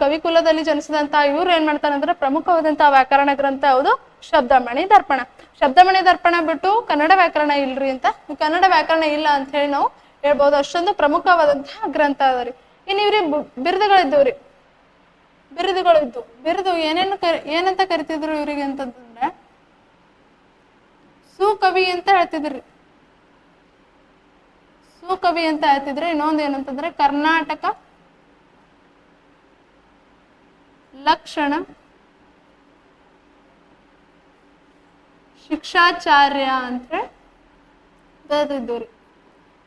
ಕವಿಕುಲದಲ್ಲಿ ಜನಿಸಿದಂತಹ ಇವ್ರು ಏನ್ ಮಾಡ್ತಾರೆ ಅಂದ್ರೆ ಪ್ರಮುಖವಾದಂತಹ ವ್ಯಾಕರಣ ಗ್ರಂಥ ಯಾವುದು? ಶಬ್ದಮಣಿ ದರ್ಪಣ. ಶಬ್ದಮಣಿ ದರ್ಪಣ ಬಿಟ್ಟು ಕನ್ನಡ ವ್ಯಾಕರಣ ಇಲ್ರಿ ಅಂತ, ಕನ್ನಡ ವ್ಯಾಕರಣ ಇಲ್ಲ ಅಂತ ಹೇಳಿ ನಾವು ಹೇಳ್ಬೋದು. ಅಷ್ಟೊಂದು ಪ್ರಮುಖವಾದಂತಹ ಗ್ರಂಥ ಅದರಿ. ಇನ್ನು ಇವ್ರಿ ಬಿರುದುಗಳಿದ್ದವ್ರಿ. ಬಿರುದು ಏನಂತ ಕರಿತಿದ್ರು ಇವ್ರಿಗೆ ಅಂತಂದ್ರೆ ಸುಕವಿ ಅಂತ ಹೇಳ್ತಿದ್ರಿ. ಸುಕವಿ ಅಂತ ಹೇಳ್ತಿದ್ರೆ. ಇನ್ನೊಂದು ಏನಂತಂದ್ರೆ ಕರ್ನಾಟಕ ಲಕ್ಷಣ ಶಿಕ್ಷಾಚಾರ್ಯ ಅಂತ ಹೇಳಿ ಬರೆದಿದ್ದವ್ರಿ.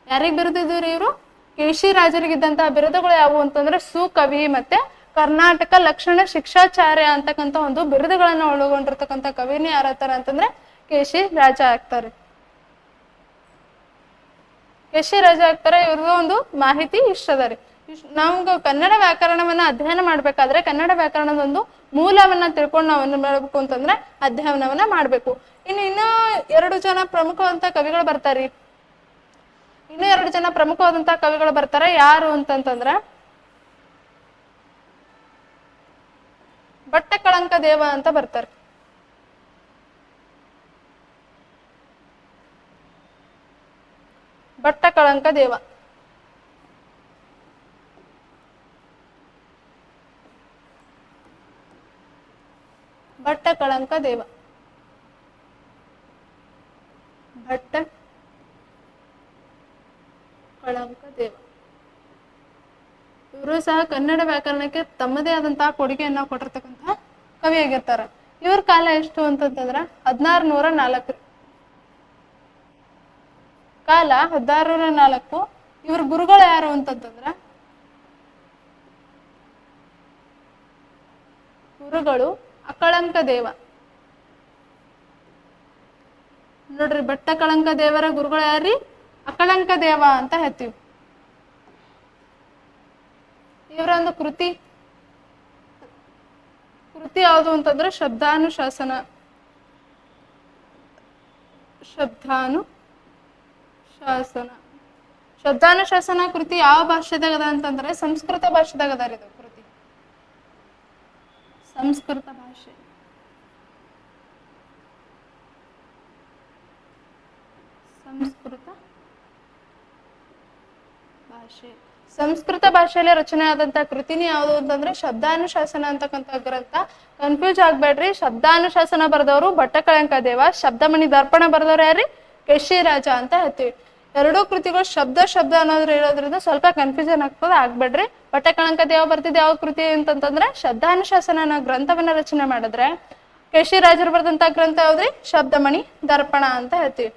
ಯಾರಿಗ್ ಬರೆದಿದ್ದವ್ರಿ ಇವರು? ಕೇಶಿರಾಜರಿಗಿದ್ದಂತಹ ಬಿರುದುಗಳು ಯಾವುವು ಅಂತಂದ್ರೆ ಸುಕವಿ ಮತ್ತೆ ಕರ್ನಾಟಕ ಲಕ್ಷಣ ಶಿಕ್ಷಾಚಾರ್ಯ ಅಂತಕ್ಕಂಥ ಒಂದು ಬಿರುದುಗಳನ್ನ ಒಳಗೊಂಡಿರ್ತಕ್ಕಂಥ ಕವಿನೇ ಯಾರತ್ತಾರ ಅಂತಂದ್ರೆ ಕೇಶಿರಾಜ ಆಗ್ತಾರೆ. ಕೇಶಿರಾಜ ಆಗ್ತಾರೆ. ಇವ್ರದ್ದು ಒಂದು ಮಾಹಿತಿ ಇಷ್ಟದರಿ. ನಮ್ಗೆ ಕನ್ನಡ ವ್ಯಾಕರಣವನ್ನ ಅಧ್ಯಯನ ಮಾಡ್ಬೇಕಾದ್ರೆ ಕನ್ನಡ ವ್ಯಾಕರಣದ ಒಂದು ಮೂಲವನ್ನ ತಿಳ್ಕೊಂಡು ನಾವನ್ನ ಮಾಡ್ಬೇಕು ಅಂತಂದ್ರೆ ಅಧ್ಯಯನವನ್ನ ಮಾಡ್ಬೇಕು. ಇನ್ನೂ 2 ಜನ ಪ್ರಮುಖವಾದಂತಹ ಕವಿಗಳು ಬರ್ತಾರೆ. ಯಾರು ಅಂತಂತಂದ್ರ ಭಟ್ಟಕಳಂಕ ದೇವ ಅಂತ ಬರ್ತಾರೆ. ಭಟ್ಟಕಳಂಕ ದೇವ. ಭಟ್ಟಕಳಂಕ ದೇವ. ಇವರು ಸಹ ಕನ್ನಡ ವ್ಯಾಕರಣಕ್ಕೆ ತಮ್ಮದೇ ಆದಂತಹ ಕೊಡುಗೆಯನ್ನ ಕೊಟ್ಟಿರ್ತಕ್ಕಂತಹ ಕವಿಯಾಗಿರ್ತಾರ. ಇವ್ರ ಕಾಲ ಎಷ್ಟು ಅಂತಂತಂದ್ರ 1604 ಕಾಲ 1604. ಇವ್ರ ಗುರುಗಳು ಯಾರು ಅಂತಂತಂದ್ರ ಗುರುಗಳು ಅಕಳಂಕ ದೇವ. ನೋಡ್ರಿ, ಭಟ್ಟಕಳಂಕ ದೇವರ ಗುರುಗಳು ಯಾರ್ರಿ? ಅಕಳಂಕ ದೇವ ಅಂತ ಹೇಳ್ತೀವಿ. ಇವರ ಒಂದು ಕೃತಿ ಯಾವುದು ಅಂತಂದ್ರೆ ಶಬ್ದಾನುಶಾಸನ. ಶಬ್ದಾನುಶಾಸನ ಕೃತಿ ಯಾವ ಭಾಷೆದಾಗದ ಅಂತಂದ್ರೆ ಸಂಸ್ಕೃತ ಭಾಷೆದಾಗದ ಇದು ಕೃತಿ. ಸಂಸ್ಕೃತ ಭಾಷೆ. ಸಂಸ್ಕೃತ ಭಾಷೆಯಲ್ಲಿ ರಚನೆ ಆದಂತಹ ಕೃತಿನಿ ಯಾವುದು ಅಂತಂದ್ರೆ ಶಬ್ದಾನುಶಾಸನ ಅಂತಕ್ಕಂಥ ಗ್ರಂಥ. ಕನ್ಫ್ಯೂಸ್ ಆಗ್ಬೇಡ್ರಿ. ಶಬ್ದಾನುಶಾಸನ ಬರೆದವರು ಭಟ್ಟಕಳಂಕ ದೇವ, ಶಬ್ದಮಣಿ ದರ್ಪಣ ಬರೆದವ್ರು ಯಾರ್ರಿ? ಕೇಶಿರಾಜ ಅಂತ ಹೇಳ್ತೀವಿ. 2 ಕೃತಿಗಳು ಶಬ್ದ ಅನ್ನೋದ್ರ ಇರೋದ್ರಿಂದ ಸ್ವಲ್ಪ ಕನ್ಫ್ಯೂಷನ್ ಆಗ್ಬೇಡ್ರಿ. ಭಟ್ಟಕಳಂಕ ದೇವ ಬರ್ತಿದ್ ಯಾವ ಕೃತಿ ಅಂತಂತಂದ್ರೆ ಶಬ್ದಾನುಶಾಸನ ಅನ್ನೋ ಗ್ರಂಥವನ್ನ ರಚನೆ ಮಾಡಿದ್ರೆ, ಕೇಶಿರಾಜರು ಬರೆದಂತ ಗ್ರಂಥ ಯಾವ್ದ್ರಿ? ಶಬ್ದಮಣಿ ದರ್ಪಣ ಅಂತ ಹೇಳ್ತೀವಿ.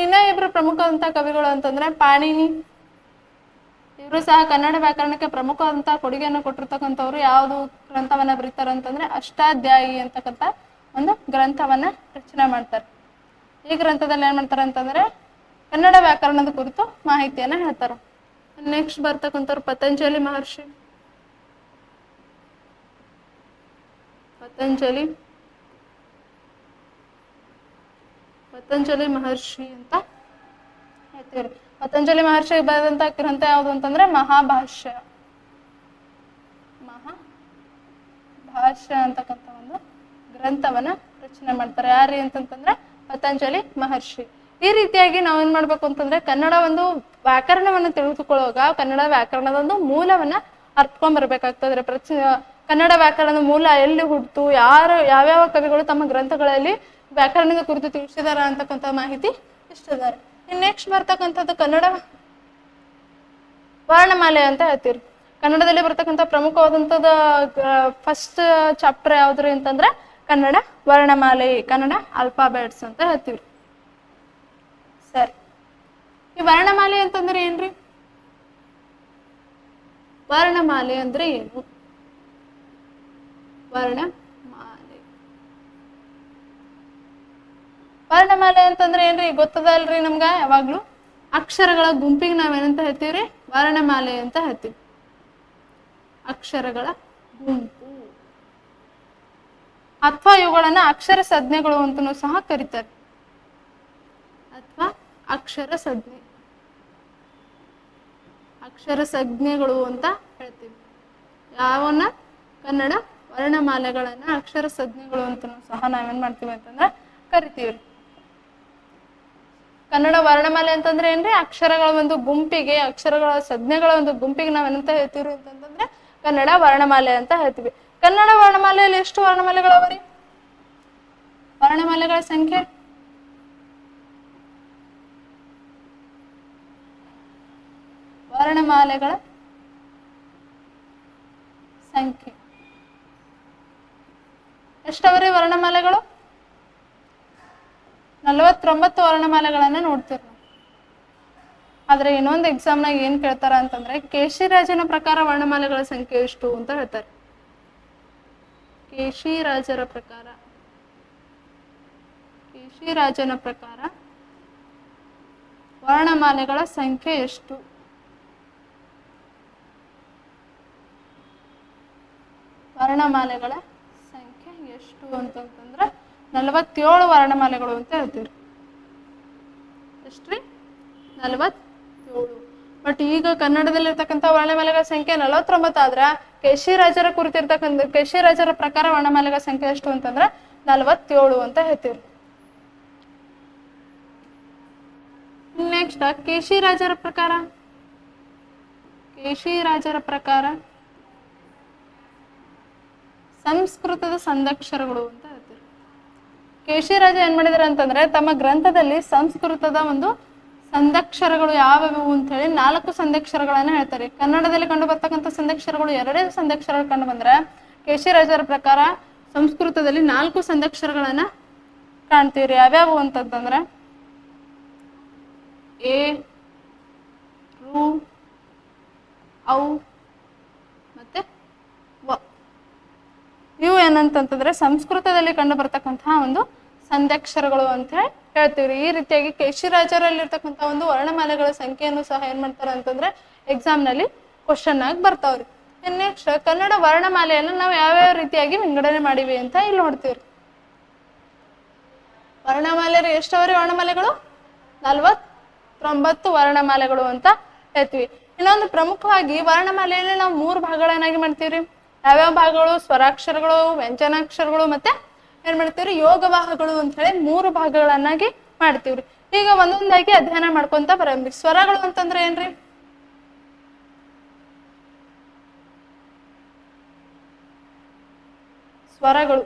ಇನ್ನ 2 ಪ್ರಮುಖವಾದಂತಹ ಕವಿಗಳು ಅಂತಂದ್ರೆ ಪಾಣಿನಿ. ಇವರು ಸಹ ಕನ್ನಡ ವ್ಯಾಕರಣಕ್ಕೆ ಪ್ರಮುಖವಾದಂತಹ ಕೊಡುಗೆಯನ್ನು ಕೊಟ್ಟಿರ್ತಕ್ಕಂಥವ್ರು. ಯಾವುದು ಗ್ರಂಥವನ್ನ ಬರೀತಾರೆ ಅಂತಂದ್ರೆ ಅಷ್ಟಾಧ್ಯಾಯಿ ಅಂತಕ್ಕಂಥ ಒಂದು ಗ್ರಂಥವನ್ನ ರಚನೆ ಮಾಡ್ತಾರೆ. ಈ ಗ್ರಂಥದಲ್ಲಿ ಏನ್ ಮಾಡ್ತಾರೆ ಅಂತಂದ್ರೆ ಕನ್ನಡ ವ್ಯಾಕರಣದ ಕುರಿತು ಮಾಹಿತಿಯನ್ನ ಹೇಳ್ತಾರೆ. ನೆಕ್ಸ್ಟ್ ಬರ್ತಕ್ಕಂಥವ್ರು ಪತಂಜಲಿ ಮಹರ್ಷಿ. ಪತಂಜಲಿ ಮಹರ್ಷಿ ಅಂತ ಹೇಳ್ತೀವಿ. ಪತಂಜಲಿ ಮಹರ್ಷಿ ಬರೆದಂತ ಗ್ರಂಥ ಯಾವುದು ಅಂತಂದ್ರೆ ಮಹಾಭಾಷ್ಯ. ಮಹಾಭಾಷ್ಯ ಅಂತಕ್ಕಂಥ ಒಂದು ಗ್ರಂಥವನ್ನ ರಚನೆ ಮಾಡ್ತಾರೆ. ಯಾರು ಅಂತಂತಂದ್ರೆ ಪತಂಜಲಿ ಮಹರ್ಷಿ. ಈ ರೀತಿಯಾಗಿ ನಾವೇನ್ ಮಾಡ್ಬೇಕು ಅಂತಂದ್ರೆ ಕನ್ನಡ ಒಂದು ವ್ಯಾಕರಣವನ್ನ ತಿಳಿದುಕೊಳ್ಳುವಾಗ ಕನ್ನಡ ವ್ಯಾಕರಣದ ಒಂದು ಮೂಲವನ್ನ ಅರ್ತ್ಕೊಂಡ್ ಬರ್ಬೇಕಾಗ್ತದೆ. ಕನ್ನಡ ವ್ಯಾಕರಣದ ಮೂಲ ಎಲ್ಲಿ ಹುಟ್ಟಿತು, ಯಾವ್ಯಾವ ಕವಿಗಳು ತಮ್ಮ ಗ್ರಂಥಗಳಲ್ಲಿ ವ್ಯಾಕರಣದ ಕುರಿತು ತಿಳಿಸಿದಾರ ಅಂತಕ್ಕಂಥ ಮಾಹಿತಿ ಇಷ್ಟಿದ್ದಾರೆ. ಇನ್ ನೆಕ್ಸ್ಟ್ ಬರ್ತಕ್ಕಂಥದ್ದು ಕನ್ನಡ ವರ್ಣಮಾಲೆ ಅಂತ ಹೇಳ್ತೀವಿ. ಕನ್ನಡದಲ್ಲಿ ಬರ್ತಕ್ಕಂಥ ಪ್ರಮುಖವಾದಂಥದ್ದು ಫಸ್ಟ್ ಚಾಪ್ಟರ್ ಯಾವ್ದ್ರಿ ಅಂತಂದ್ರೆ ಕನ್ನಡ ವರ್ಣಮಾಲೆ, ಕನ್ನಡ ಆಲ್ಫಾಬೆಟ್ಸ್ ಅಂತ ಹೇಳ್ತೀವಿ. ಸರಿ, ಈ ವರ್ಣಮಾಲೆ ಅಂತಂದ್ರೆ ಏನ್ರಿ? ವರ್ಣಮಾಲೆ ಅಂದ್ರೆ ಏನು? ವರ್ಣಮಾಲೆ ಅಂತಂದ್ರೆ ಏನ್ರಿ ಗೊತ್ತದಲ್ರಿ ನಮ್ಗ? ಯಾವಾಗ್ಲೂ ಅಕ್ಷರಗಳ ಗುಂಪಿಗೆ ನಾವೇನಂತ ಹೇಳ್ತೀವ್ರಿ? ವರ್ಣಮಾಲೆ ಅಂತ ಹೇಳ್ತೀವಿ. ಅಕ್ಷರಗಳ ಗುಂಪು ಅಥವಾ ಇವುಗಳನ್ನ ಅಕ್ಷರ ಸಂಜ್ಞೆಗಳು ಅಂತನೂ ಸಹ ಕರೀತಾರೆ. ಅಥವಾ ಅಕ್ಷರ ಸಂಜ್ಞೆಗಳು ಅಂತ ಹೇಳ್ತೀವಿ. ಯಾವನ್ನ? ಕನ್ನಡ ವರ್ಣಮಾಲೆಗಳನ್ನ ಅಕ್ಷರ ಸಂಜ್ಞೆಗಳು ಅಂತನೂ ಸಹ ನಾವೇನ್ ಮಾಡ್ತೀವಿ ಅಂತಂದ್ರೆ ಕರಿತೀವ್ರಿ. ಕನ್ನಡ ವರ್ಣಮಾಲೆ ಅಂತಂದ್ರೆ ಏನ್ರಿ? ಅಕ್ಷರಗಳ ಒಂದು ಗುಂಪಿಗೆ, ಅಕ್ಷರಗಳ ಸಂಜ್ಞೆಗಳ ಒಂದು ಗುಂಪಿಗೆ ನಾವೇನಂತ ಹೇಳ್ತೀವ್ರಿ ಅಂತಂದ್ರೆ ಕನ್ನಡ ವರ್ಣಮಾಲೆ ಅಂತ ಹೇಳ್ತೀವಿ. ಕನ್ನಡ ವರ್ಣಮಾಲೆಯಲ್ಲಿ ಎಷ್ಟು ವರ್ಣಮಾಲೆಗಳವರಿ? ವರ್ಣಮಾಲೆಗಳ ಸಂಖ್ಯೆ ಎಷ್ಟವರಿ? ವರ್ಣಮಾಲೆಗಳು 49 ವರ್ಣಮಾಲೆಗಳನ್ನ ನೋಡ್ತೀವಿ. ಆದ್ರೆ ಇನ್ನೊಂದು ಎಕ್ಸಾಮ್ನಾಗ ಏನ್ ಕೇಳ್ತಾರ ಅಂತಂದ್ರೆ ಕೇಶಿರಾಜನ ಪ್ರಕಾರ ವರ್ಣಮಾಲೆಗಳ ಸಂಖ್ಯೆ ಎಷ್ಟು ಅಂತ ಹೇಳ್ತಾರೆ. ಕೇಶಿರಾಜನ ಪ್ರಕಾರ ವರ್ಣಮಾಲೆಗಳ ಸಂಖ್ಯೆ ಎಷ್ಟು? ವರ್ಣಮಾಲೆಗಳ ಸಂಖ್ಯೆ ಎಷ್ಟು ಅಂತಂದ್ರೆ 47 ವರ್ಣಮಾಲೆಗಳು ಅಂತ ಹೇಳ್ತೀವಿ. ಎಷ್ಟ್ರಿ? 47. ಬಟ್ ಈಗ ಕನ್ನಡದಲ್ಲಿರ್ತಕ್ಕಂಥ ವರ್ಣಮಾಲೆಗಳ ಸಂಖ್ಯೆ 49 ಆದ್ರ ಕೇಶಿರಾಜರ ಕೇಶಿರಾಜರ ಪ್ರಕಾರ ವರ್ಣಮಾಲೆಗಳ ಸಂಖ್ಯೆ ಎಷ್ಟು ಅಂತಂದ್ರೆ 47 ಅಂತ ಹೇಳ್ತೀವಿ. ನೆಕ್ಸ್ಟ್ ಕೇಶಿರಾಜರ ಪ್ರಕಾರ ಸಂಸ್ಕೃತದ ಸಂದಕ್ಷರಗಳು ಅಂತ ಹೇಳ್ತೀವಿ. ಕೇಶಿರಾಜ ಏನ್ ಮಾಡಿದಾರೆ ಅಂತಂದ್ರೆ ತಮ್ಮ ಗ್ರಂಥದಲ್ಲಿ ಸಂಸ್ಕೃತದ ಒಂದು ಸಂದಕ್ಷರಗಳು ಯಾವ್ಯಾವು ಅಂತ ಹೇಳಿ 4 ಸಂದಕ್ಷರಗಳನ್ನ ಹೇಳ್ತಾರೆ. ಕನ್ನಡದಲ್ಲಿ ಕಂಡು ಬರ್ತಕ್ಕಂಥ ಸಂದಕ್ಷರಗಳು 2 ಸಂದಕ್ಷರಗಳು ಕಂಡು ಬಂದ್ರೆ ಕೇಶಿರಾಜರ ಪ್ರಕಾರ ಸಂಸ್ಕೃತದಲ್ಲಿ 4 ಸಂದಕ್ಷರಗಳನ್ನ ಕಾಣ್ತೀವ್ರಿ. ಯಾವ್ಯಾವು ಅಂತಂದ್ರೆ ಎ, ರು, ಔ ಮತ್ತೆ ವ. ಇವು ಏನಂತಂದ್ರೆ ಸಂಸ್ಕೃತದಲ್ಲಿ ಕಂಡು ಬರ್ತಕ್ಕಂತಹ ಒಂದು ಸಂದಕ್ಷರಗಳು ಅಂತ ಹೇಳ್ತೀವ್ರಿ. ಈ ರೀತಿಯಾಗಿ ಕೇಶಿರಾಜರಲ್ಲಿರ್ತಕ್ಕಂಥ ಒಂದು ವರ್ಣಮಾಲೆಗಳ ಸಂಖ್ಯೆಯನ್ನು ಸಹ ಏನ್ ಮಾಡ್ತಾರ ಅಂತಂದ್ರೆ ಎಕ್ಸಾಮ್ ನಲ್ಲಿ ಕ್ವಶನ್ ಆಗಿ ಬರ್ತಾವ್ರಿ. ನೆಕ್ಸ್ಟ್ ಕನ್ನಡ ವರ್ಣಮಾಲೆಯನ್ನು ನಾವು ಯಾವ್ಯಾವ ರೀತಿಯಾಗಿ ವಿಂಗಡಣೆ ಮಾಡಿವಿ ಅಂತ ಇಲ್ಲಿ ನೋಡ್ತೀವ್ರಿ. ವರ್ಣಮಾಲೆ ಎಷ್ಟವರಿ? ವರ್ಣಮಾಲೆಗಳು 49 ವರ್ಣಮಾಲೆಗಳು ಅಂತ ಹೇಳ್ತೀವಿ. ಇನ್ನೊಂದು ಪ್ರಮುಖವಾಗಿ ವರ್ಣಮಾಲೆಯಲ್ಲಿ ನಾವು 3 ಭಾಗಗಳನ್ನಾಗಿ ಮಾಡ್ತೀವ್ರಿ. ಯಾವ್ಯಾವ ಭಾಗಗಳು? ಸ್ವರಾಕ್ಷರಗಳು, ವ್ಯಂಜನಾಕ್ಷರಗಳು ಮತ್ತೆ ಏನ್ ಮಾಡ್ತೀವ್ರಿ? ಯೋಗವಾಹಗಳು ಅಂತ ಹೇಳಿ 3 ಭಾಗಗಳನ್ನಾಗಿ ಮಾಡ್ತೀವ್ರಿ. ಈಗ ಒಂದೊಂದಾಗಿ ಅಧ್ಯಯನ ಮಾಡ್ಕೊಂತ ಬರಂಬ್ರಿ. ಸ್ವರಗಳು ಅಂತಂದ್ರೆ ಏನ್ರಿ? ಸ್ವರಗಳು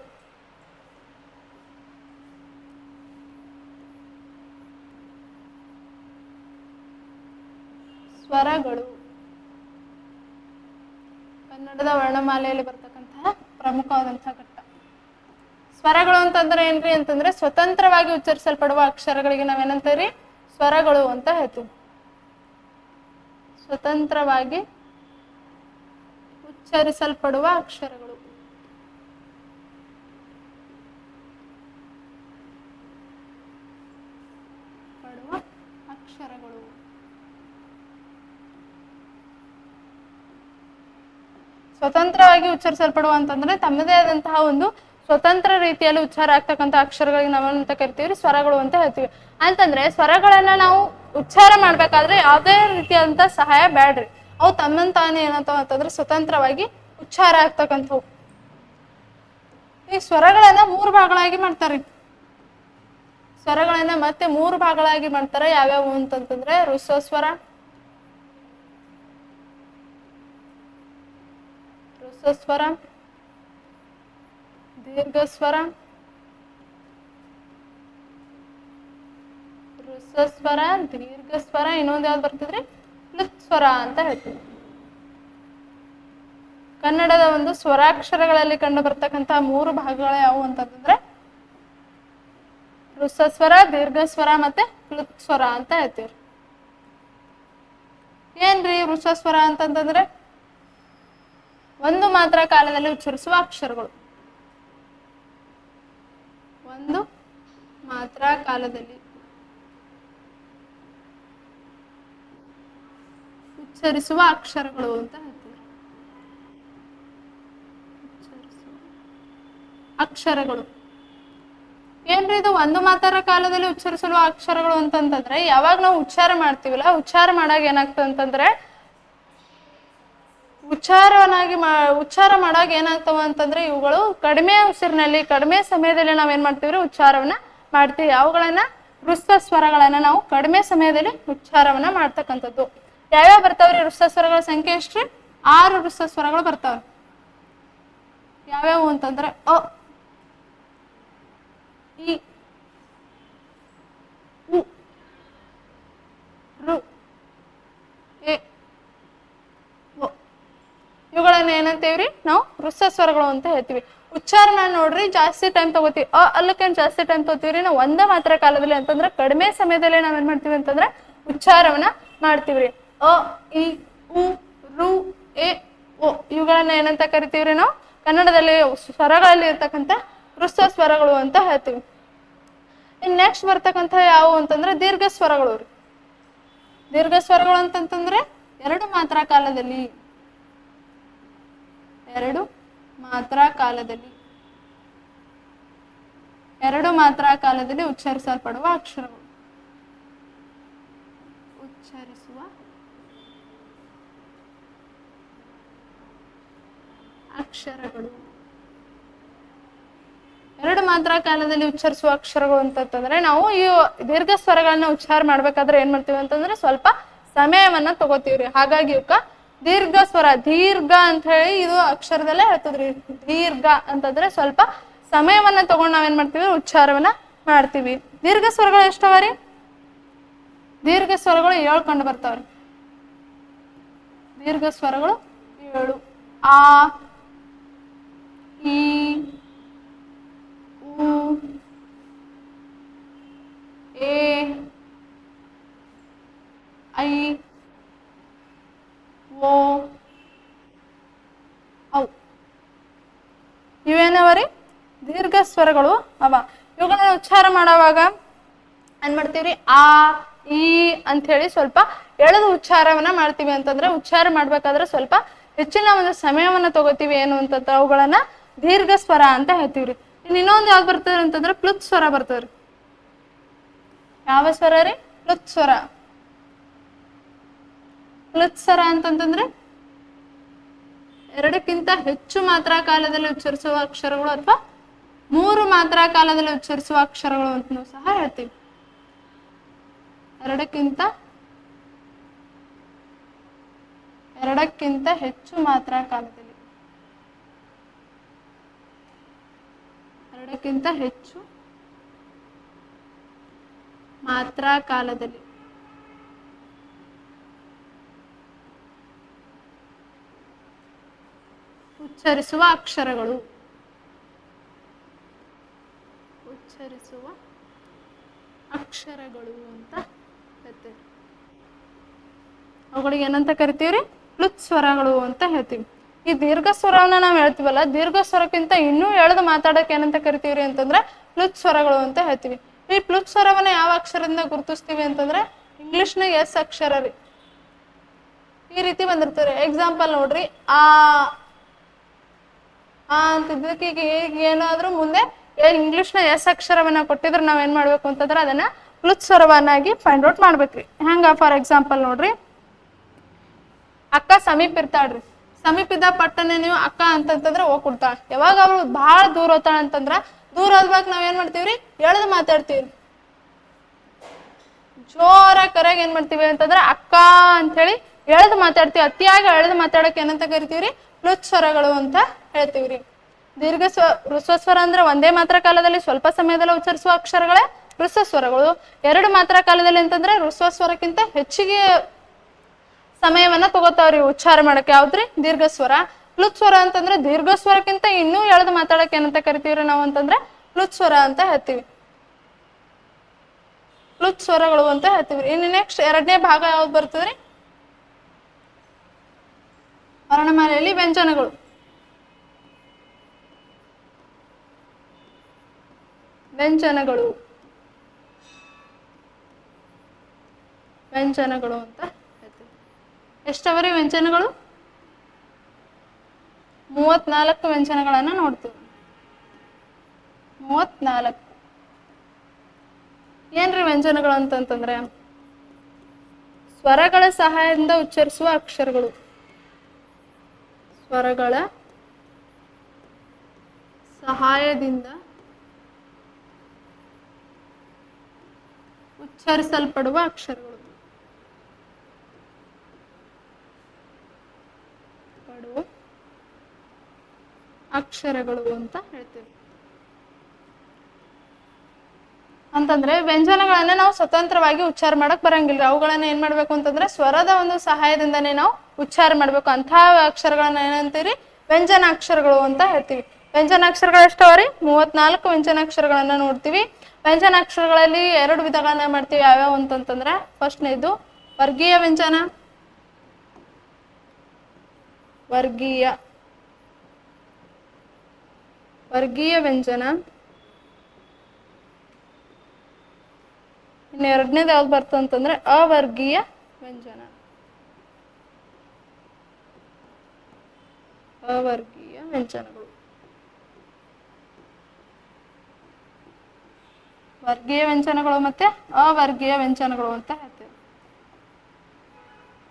ಕನ್ನಡದ ವರ್ಣಮಾಲೆಯಲ್ಲಿ ಬರ್ತಕ್ಕಂತಹ ಪ್ರಮುಖವಾದಂತಹ ಘಟ್ಟ. ಸ್ವರಗಳು ಅಂತಂದ್ರೆ ಏನ್ರಿ ಅಂತಂದ್ರೆ ಸ್ವತಂತ್ರವಾಗಿ ಉಚ್ಚರಿಸಲ್ಪಡುವ ಅಕ್ಷರಗಳಿಗೆ ನಾವೇನಂತೀವಿ? ಸ್ವರಗಳು ಅಂತ ಹೇಳ್ತೀವಿ. ಸ್ವತಂತ್ರವಾಗಿ ಉಚ್ಚರಿಸಲ್ಪಡುವ ಅಕ್ಷರಗಳು. ಸ್ವತಂತ್ರವಾಗಿ ಉಚ್ಚರಿಸಲ್ಪಡುವ ಅಂತಂದ್ರೆ ತಮ್ಮದೇ ಆದಂತಹ ಒಂದು ಸ್ವತಂತ್ರ ರೀತಿಯಲ್ಲಿ ಉಚ್ಚಾರ ಆಗ್ತಕ್ಕಂಥ ಅಕ್ಷರಗಳಿಗೆ ನಾವೇನಂತ ಕರಿತೀವಿ ಸ್ವರಗಳು ಅಂತ ಹೇಳ್ತೀವಿ. ಅಂತಂದ್ರೆ ಸ್ವರಗಳನ್ನ ನಾವು ಉಚ್ಚಾರ ಮಾಡ್ಬೇಕಾದ್ರೆ ಯಾವುದೇ ರೀತಿಯಾದಂತ ಸಹಾಯ ಬ್ಯಾಡ್ರಿ, ಅವು ತಮ್ಮನ್ ತಾನೇ ಏನಂತಾವ ಅಂತಂದ್ರೆ ಸ್ವತಂತ್ರವಾಗಿ ಉಚ್ಚಾರ ಆಗ್ತಕ್ಕಂಥವು. ಈ ಸ್ವರಗಳನ್ನ 3 ಭಾಗಗಳಾಗಿ ಮಾಡ್ತಾರೆ. ಸ್ವರಗಳನ್ನ ಮತ್ತೆ 3 ಭಾಗಗಳಾಗಿ ಮಾಡ್ತಾರೆ. ಯಾವ್ಯಾವು ಅಂತಂತಂದ್ರೆ ಋಸ್ವಸ್ವರ, ಋಸ್ವಸ್ವರ, ದೀರ್ಘಸ್ವರ, ಋಸ್ವಸ್ವರ, ದೀರ್ಘಸ್ವರ, ಇನ್ನೊಂದು ಯಾವ್ದು ಬರ್ತದ್ರಿ ಪ್ಲುತ್ಸ್ವರ ಅಂತ ಹೇಳ್ತೀವಿ. ಕನ್ನಡದ ಒಂದು ಸ್ವರಾಕ್ಷರಗಳಲ್ಲಿ ಕಂಡು ಬರ್ತಕ್ಕಂಥ 3 ಭಾಗಗಳು ಯಾವುವು ಅಂತಂದ್ರೆ ಋಸ್ವಸ್ವರ, ದೀರ್ಘಸ್ವರ ಮತ್ತೆ ಪ್ಲುತ್ಸ್ವರ ಅಂತ ಹೇಳ್ತೀವಿ. ಏನ್ರಿ ಋಸ್ವಸ್ವರ ಅಂತಂತಂದ್ರೆ ಒಂದು ಮಾತ್ರ ಕಾಲದಲ್ಲಿ ಉಚ್ಚರಿಸುವ ಅಕ್ಷರಗಳು. ಒಂದು ಮಾತ್ರ ಕಾಲದಲ್ಲಿ ಉಚ್ಚರಿಸುವ ಅಕ್ಷರಗಳು ಅಂತ ಹೇಳ್ತೀವಿ. ಉಚ್ಚರಿಸುವ ಅಕ್ಷರಗಳು ಏನ್ರಿ ಇದು ಒಂದು ಮಾತ್ರ ಕಾಲದಲ್ಲಿ ಉಚ್ಚರಿಸುವ ಅಕ್ಷರಗಳು ಅಂತಂತಂದ್ರೆ ಯಾವಾಗ ನಾವು ಉಚ್ಚಾರ ಮಾಡ್ತೀವಲ್ಲ, ಉಚ್ಚಾರ ಮಾಡಾಗ ಏನಾಗ್ತದೆ ಅಂತಂದ್ರೆ ಉಚ್ಚಾರ ಮಾಡಾಗ ಏನಾಗ್ತವ ಅಂತಂದ್ರೆ ಇವುಗಳು ಕಡಿಮೆ ಉಸಿರಿನಲ್ಲಿ ಕಡಿಮೆ ಸಮಯದಲ್ಲಿ ನಾವೇನ್ ಮಾಡ್ತೀವ್ರಿ ಉಚ್ಚಾರವನ್ನ ಮಾಡ್ತೀವಿ. ಅವುಗಳನ್ನ ಋಸ್ವ ಸ್ವರಗಳನ್ನ ನಾವು ಕಡಿಮೆ ಸಮಯದಲ್ಲಿ ಉಚ್ಚಾರವನ್ನ ಮಾಡ್ತಕ್ಕಂಥದ್ದು. ಯಾವ್ಯಾವ ಬರ್ತಾವ್ರಿ ಋಸ್ವ ಸ್ವರಗಳ ಸಂಖ್ಯೆ ಎಷ್ಟ್ರಿ? 6 ಋಸ್ವ ಸ್ವರಗಳು ಬರ್ತಾವ್ರಿ. ಯಾವ್ಯಾವು ಅಂತಂದ್ರೆ ಅ, ಇ, ಉ, ಋ, ಎ, ಒ. ಇವುಗಳನ್ನ ಏನಂತೀವ್ರಿ ನಾವು ಋಸ್ವ ಸ್ವರಗಳು ಅಂತ ಹೇಳ್ತೀವಿ. ಉಚ್ಚಾರ ನೋಡ್ರಿ ಜಾಸ್ತಿ ಟೈಮ್ ತಗೋತೀವಿ. ಅಲ್ಲಕ್ಕೇನ್ ಜಾಸ್ತಿ ಟೈಮ್ ತಗೋತೀವ್ರಿ. ನಾವು ಒಂದೇ ಮಾತ್ರ ಕಾಲದಲ್ಲಿ ಅಂತಂದ್ರೆ ಕಡಿಮೆ ಸಮಯದಲ್ಲಿ ನಾವೇನ್ ಮಾಡ್ತೀವಿ ಅಂತಂದ್ರೆ ಉಚ್ಚಾರವನ್ನ ಮಾಡ್ತೀವ್ರಿ. ಅ, ಇ, ಉ, ಋ, ಎ, ಒ. ಇವುಗಳನ್ನ ಏನಂತ ಕರಿತೀವ್ರಿ ನಾವು ಕನ್ನಡದಲ್ಲಿ ಸ್ವರಗಳಲ್ಲಿ ಇರ್ತಕ್ಕಂಥ ಋಸ್ವ ಸ್ವರಗಳು ಅಂತ ಹೇಳ್ತೀವಿ. ಇನ್ ನೆಕ್ಸ್ಟ್ ಬರ್ತಕ್ಕಂಥ ಯಾವುವು ಅಂತಂದ್ರೆ ದೀರ್ಘ ಸ್ವರಗಳು ರೀ. ದೀರ್ಘ ಸ್ವರಗಳು ಅಂತಂತಂದ್ರೆ 2 ಮಾತ್ರ ಕಾಲದಲ್ಲಿ, 2 ಮಾತ್ರ ಕಾಲದಲ್ಲಿ, 2 ಮಾತ್ರ ಕಾಲದಲ್ಲಿ ಉಚ್ಚರಿಸಲ್ಪಡುವ ಅಕ್ಷರಗಳು. ಉಚ್ಚರಿಸುವ ಅಕ್ಷರಗಳು 2 ಮಾತ್ರ ಕಾಲದಲ್ಲಿ ಉಚ್ಚರಿಸುವ ಅಕ್ಷರಗಳು ಅಂತಂದ್ರೆ ನಾವು ಈ ದೀರ್ಘ ಸ್ವರಗಳನ್ನ ಉಚ್ಚಾರ ಮಾಡ್ಬೇಕಾದ್ರೆ ಏನ್ ಮಾಡ್ತೀವಿ ಅಂತಂದ್ರೆ ಸ್ವಲ್ಪ ಸಮಯವನ್ನ ತಗೋತೀವ್ರಿ. ಹಾಗಾಗಿ ಇವಕ್ಕ ದೀರ್ಘ ಸ್ವರ, ದೀರ್ಘ ಅಂತ ಹೇಳಿ ಇದು ಅಕ್ಷರದಲ್ಲೇ ಹೇಳ್ತದ್ರಿ. ದೀರ್ಘ ಅಂತಂದ್ರೆ ಸ್ವಲ್ಪ ಸಮಯವನ್ನ ತಗೊಂಡು ನಾವೇನ್ ಮಾಡ್ತೀವಿ ಉಚ್ಚಾರವನ್ನ ಮಾಡ್ತೀವಿ. ದೀರ್ಘ ಸ್ವರಗಳು ಎಷ್ಟವರಿ? ದೀರ್ಘ ಸ್ವರಗಳು 7 ಕಂಡು ಬರ್ತಾವ್ರಿ. ದೀರ್ಘ ಸ್ವರಗಳು 7. ಆ, ಈ, ಉ, ಎ, ಐ, ಓ, ಔ. ಇವೇನವರಿ ದೀರ್ಘ ಸ್ವರಗಳು ಅವ. ಇವುಗಳನ್ನ ಉಚ್ಚಾರ ಮಾಡೋವಾಗ ಏನ್ ಮಾಡ್ತೀವ್ರಿ ಆ, ಈ ಅಂತ ಹೇಳಿ ಸ್ವಲ್ಪ ಎಳೆದು ಉಚ್ಚಾರವನ್ನ ಮಾಡ್ತೀವಿ. ಅಂತಂದ್ರೆ ಉಚ್ಚಾರ ಮಾಡ್ಬೇಕಾದ್ರೆ ಸ್ವಲ್ಪ ಹೆಚ್ಚಿನ ಒಂದು ಸಮಯವನ್ನ ತಗೋತೀವಿ. ಏನು ಅಂತಂದ್ರೆ ಅವುಗಳನ್ನ ದೀರ್ಘ ಸ್ವರ ಅಂತ ಹೇಳ್ತೀವ್ರಿ. ಇನ್ನೊಂದು ಯಾವ್ದು ಬರ್ತದ್ರಿ ಅಂತಂದ್ರೆ ಪ್ಲುತ್ ಸ್ವರ ಬರ್ತದ್ರಿ. ಯಾವ ಸ್ವರ ರೀ? ಪ್ಲುತ್ ಸ್ವರ. ಪ್ಲುತ್ ಸ್ವರ ಅಂತಂತಂದ್ರೆ 2ಕ್ಕಿಂತ ಹೆಚ್ಚು ಮಾತ್ರ ಕಾಲದಲ್ಲಿ ಉಚ್ಚರಿಸುವ ಅಕ್ಷರಗಳು ಅಥವಾ 3 ಮಾತ್ರ ಕಾಲದಲ್ಲಿ ಉಚ್ಚರಿಸುವ ಅಕ್ಷರಗಳು ಅಂತ ಸಹ ಹೇಳ್ತೀವಿ. 2ಕ್ಕಿಂತ ಹೆಚ್ಚು ಮಾತ್ರ ಕಾಲದಲ್ಲಿ, 2ಕ್ಕಿಂತ ಹೆಚ್ಚು ಮಾತ್ರ ಕಾಲದಲ್ಲಿ ಉಚ್ಚರಿಸುವ ಅಕ್ಷರಗಳು. ಉಚ್ಚರಿಸುವ ಅಕ್ಷರಗಳು ಅಂತ ಹೇಳ್ತೀವಿ. ಅವುಗಳಿಗೆ ಏನಂತ ಕರಿತೀವ್ರಿ? ಪ್ಲುತ್ ಸ್ವರಗಳು ಅಂತ ಹೇಳ್ತೀವಿ. ಈ ದೀರ್ಘ ಸ್ವರವನ್ನ ನಾವು ಹೇಳ್ತೀವಲ್ಲ, ದೀರ್ಘ ಸ್ವರಕ್ಕಿಂತ ಇನ್ನೂ ಎಳೆದು ಮಾತಾಡಕ್ಕೆ ಏನಂತ ಕರಿತೀವ್ರಿ ಅಂತಂದ್ರೆ ಪ್ಲುತ್ ಸ್ವರಗಳು ಅಂತ ಹೇಳ್ತೀವಿ. ಈ ಪ್ಲುತ್ ಸ್ವರವನ್ನ ಯಾವ ಅಕ್ಷರದಿಂದ ಗುರುತಿಸ್ತೀವಿ ಅಂತಂದ್ರೆ ಇಂಗ್ಲಿಷ್ನಾಗ ಎಸ್ ಅಕ್ಷರ ರೀ. ಈ ರೀತಿ ಬಂದಿರ್ತಾರೆ. ಎಕ್ಸಾಂಪಲ್ ನೋಡ್ರಿ, ಆ, ಆ ಅಂತಿದ್ದಕ್ಕೆ ಈಗ ಏನಾದ್ರೂ ಮುಂದೆ ಇಂಗ್ಲಿಷ್ನ ಎಸ್ ಅಕ್ಷರವನ್ನ ಕೊಟ್ಟಿದ್ರೆ ನಾವೇನ್ ಮಾಡ್ಬೇಕು ಅಂತಂದ್ರೆ ಅದನ್ನ ಪ್ಲುತ್ ಸ್ವರವನ್ನಾಗಿ ಫೈಂಡ್ ಔಟ್ ಮಾಡ್ಬೇಕ್ರಿ. ಹೆಂಗ ಫಾರ್ ಎಕ್ಸಾಂಪಲ್ ನೋಡ್ರಿ, ಅಕ್ಕ ಸಮೀಪ ಇರ್ತಾಳ್ರಿ, ಸಮೀಪ ಇದ್ದ ಪಟ್ಟನೆ ನೀವು ಅಕ್ಕ ಅಂತಂತಂದ್ರೆ ಹೋಗ್ ಕೊಡ್ತಾಳ. ಯಾವಾಗ ಅವಳು ಬಹಳ ದೂರ ಹೋಗ್ತಾಳ ಅಂತಂದ್ರ ದೂರ ಹೋದ್ವಾಗ ನಾವ್ ಏನ್ ಮಾಡ್ತೀವ್ರಿ, ಎಳ್ದು ಮಾತಾಡ್ತೀವ್ರಿ. ಜೋರ ಕರೆಯಾಗಿ ಏನ್ ಮಾಡ್ತೀವಿ ಅಂತಂದ್ರೆ ಅಕ್ಕ ಅಂತ ಹೇಳಿ ಎಳ್ದು ಮಾತಾಡ್ತೀವಿ. ಅತಿಯಾಗಿ ಎಳ್ದು ಮಾತಾಡಕ್ ಏನಂತ ಕರಿತೀವ್ರಿ, ಪ್ಲುತ್ ಸ್ವರಗಳು ಅಂತ ಹೇಳ್ತೀವ್ರಿ. ಹ್ರಸ್ವ ಸ್ವರ ಅಂದ್ರೆ ಒಂದೇ ಮಾತ್ರ ಕಾಲದಲ್ಲಿ ಸ್ವಲ್ಪ ಸಮಯದಲ್ಲಿ ಉಚ್ಚರಿಸುವ ಅಕ್ಷರಗಳೇ ಹ್ರಸ್ವ ಸ್ವರಗಳು. ಎರಡು ಮಾತ್ರ ಕಾಲದಲ್ಲಿ ಅಂತಂದ್ರೆ ಹ್ರಸ್ವ ಸ್ವರಕ್ಕಿಂತ ಹೆಚ್ಚಿಗೆ ಸಮಯವನ್ನ ತಗೋತಾವ್ರಿ ಉಚ್ಚಾರ ಮಾಡಕ್. ಯಾವ್ದ್ರಿ, ದೀರ್ಘ ಸ್ವರ. ಪ್ಲುತ್ ಸ್ವರ ಅಂತಂದ್ರೆ ದೀರ್ಘ ಸ್ವರಕ್ಕಿಂತ ಇನ್ನೂ ಎಳ್ದು ಮಾತಾಡಕ್ ಏನಂತ ಕರಿತೀವ್ರಿ ನಾವು ಅಂತಂದ್ರೆ ಪ್ಲುತ್ ಸ್ವರ ಅಂತ ಹೇಳ್ತೀವಿ. ಪ್ಲುತ್ ಸ್ವರಗಳು ಅಂತ ಹೇಳ್ತೀವ್ರಿ. ಇನ್ನು ನೆಕ್ಸ್ಟ್ ಎರಡನೇ ಭಾಗ ಯಾವ್ದು ಬರ್ತದ್ರಿ, ವರ್ಣಮಾಲೆಯಲ್ಲಿ ವ್ಯಂಜನಗಳು. ವ್ಯಂಜನಗಳು ವ್ಯಂಜನಗಳು ಅಂತ ಹೇಳ್ತೀವಿ. ಎಷ್ಟವರಿ ವ್ಯಂಜನಗಳು? 34 ವ್ಯಂಜನಗಳನ್ನ ನೋಡ್ತೀವಿ. 34 ಏನ್ರಿ ವ್ಯಂಜನಗಳು ಅಂತಂತಂದ್ರೆ ಸ್ವರಗಳ ಸಹಾಯದಿಂದ ಉಚ್ಚರಿಸುವ ಅಕ್ಷರಗಳು. ಸ್ವರಗಳ ಸಹಾಯದಿಂದ ಉಚ್ಚರಿಸಲ್ಪಡುವ ಅಕ್ಷರಗಳು. ಅಕ್ಷರಗಳು ಅಂತ ಹೇಳ್ತೀವಿ. ಅಂತಂದ್ರೆ ವ್ಯಂಜನಗಳನ್ನ ನಾವು ಸ್ವತಂತ್ರವಾಗಿ ಉಚ್ಚಾರ ಮಾಡಕ್ ಬರಂಗಿಲ್ಲ. ಅವುಗಳನ್ನ ಏನ್ ಮಾಡ್ಬೇಕು ಅಂತಂದ್ರೆ ಸ್ವರದ ಒಂದು ಸಹಾಯದಿಂದನೇ ನಾವು ಉಚ್ಚಾರ ಮಾಡ್ಬೇಕು. ಅಂತಹ ಅಕ್ಷರಗಳನ್ನ ಏನಂತೀವಿ, ವ್ಯಂಜನಾಕ್ಷರಗಳು ಅಂತ ಹೇಳ್ತೀವಿ. ವ್ಯಂಜನಾಕ್ಷರಗಳು ಎಷ್ಟವರಿ? 34 ವ್ಯಂಜನಾಕ್ಷರಗಳನ್ನ ನೋಡ್ತೀವಿ. ವ್ಯಂಜನಾಕ್ಷರಗಳಲ್ಲಿ 2 ವಿಧಗಳನ್ನ ಮಾಡ್ತೀವಿ. ಯಾವ್ಯಾವ ಅಂತಂತಂದ್ರೆ ಫಸ್ಟ್ನೇದು ವರ್ಗೀಯ ವ್ಯಂಜನ, ವರ್ಗೀಯ ವ್ಯಂಜನ. ಇನ್ನು ಎರಡನೇದು ಯಾವ್ದು ಬರ್ತಂತಂದ್ರೆ ಅವರ್ಗೀಯ ವ್ಯಂಜನ. ಅವರ್ಗೀಯ ವ್ಯಂಜನಗಳು. ವರ್ಗೀಯ ವ್ಯಂಜನಗಳು ಮತ್ತೆ ಅವರ್ಗೀಯ ವ್ಯಂಜನಗಳು ಅಂತ ಹೇಳ್ತೇವೆ.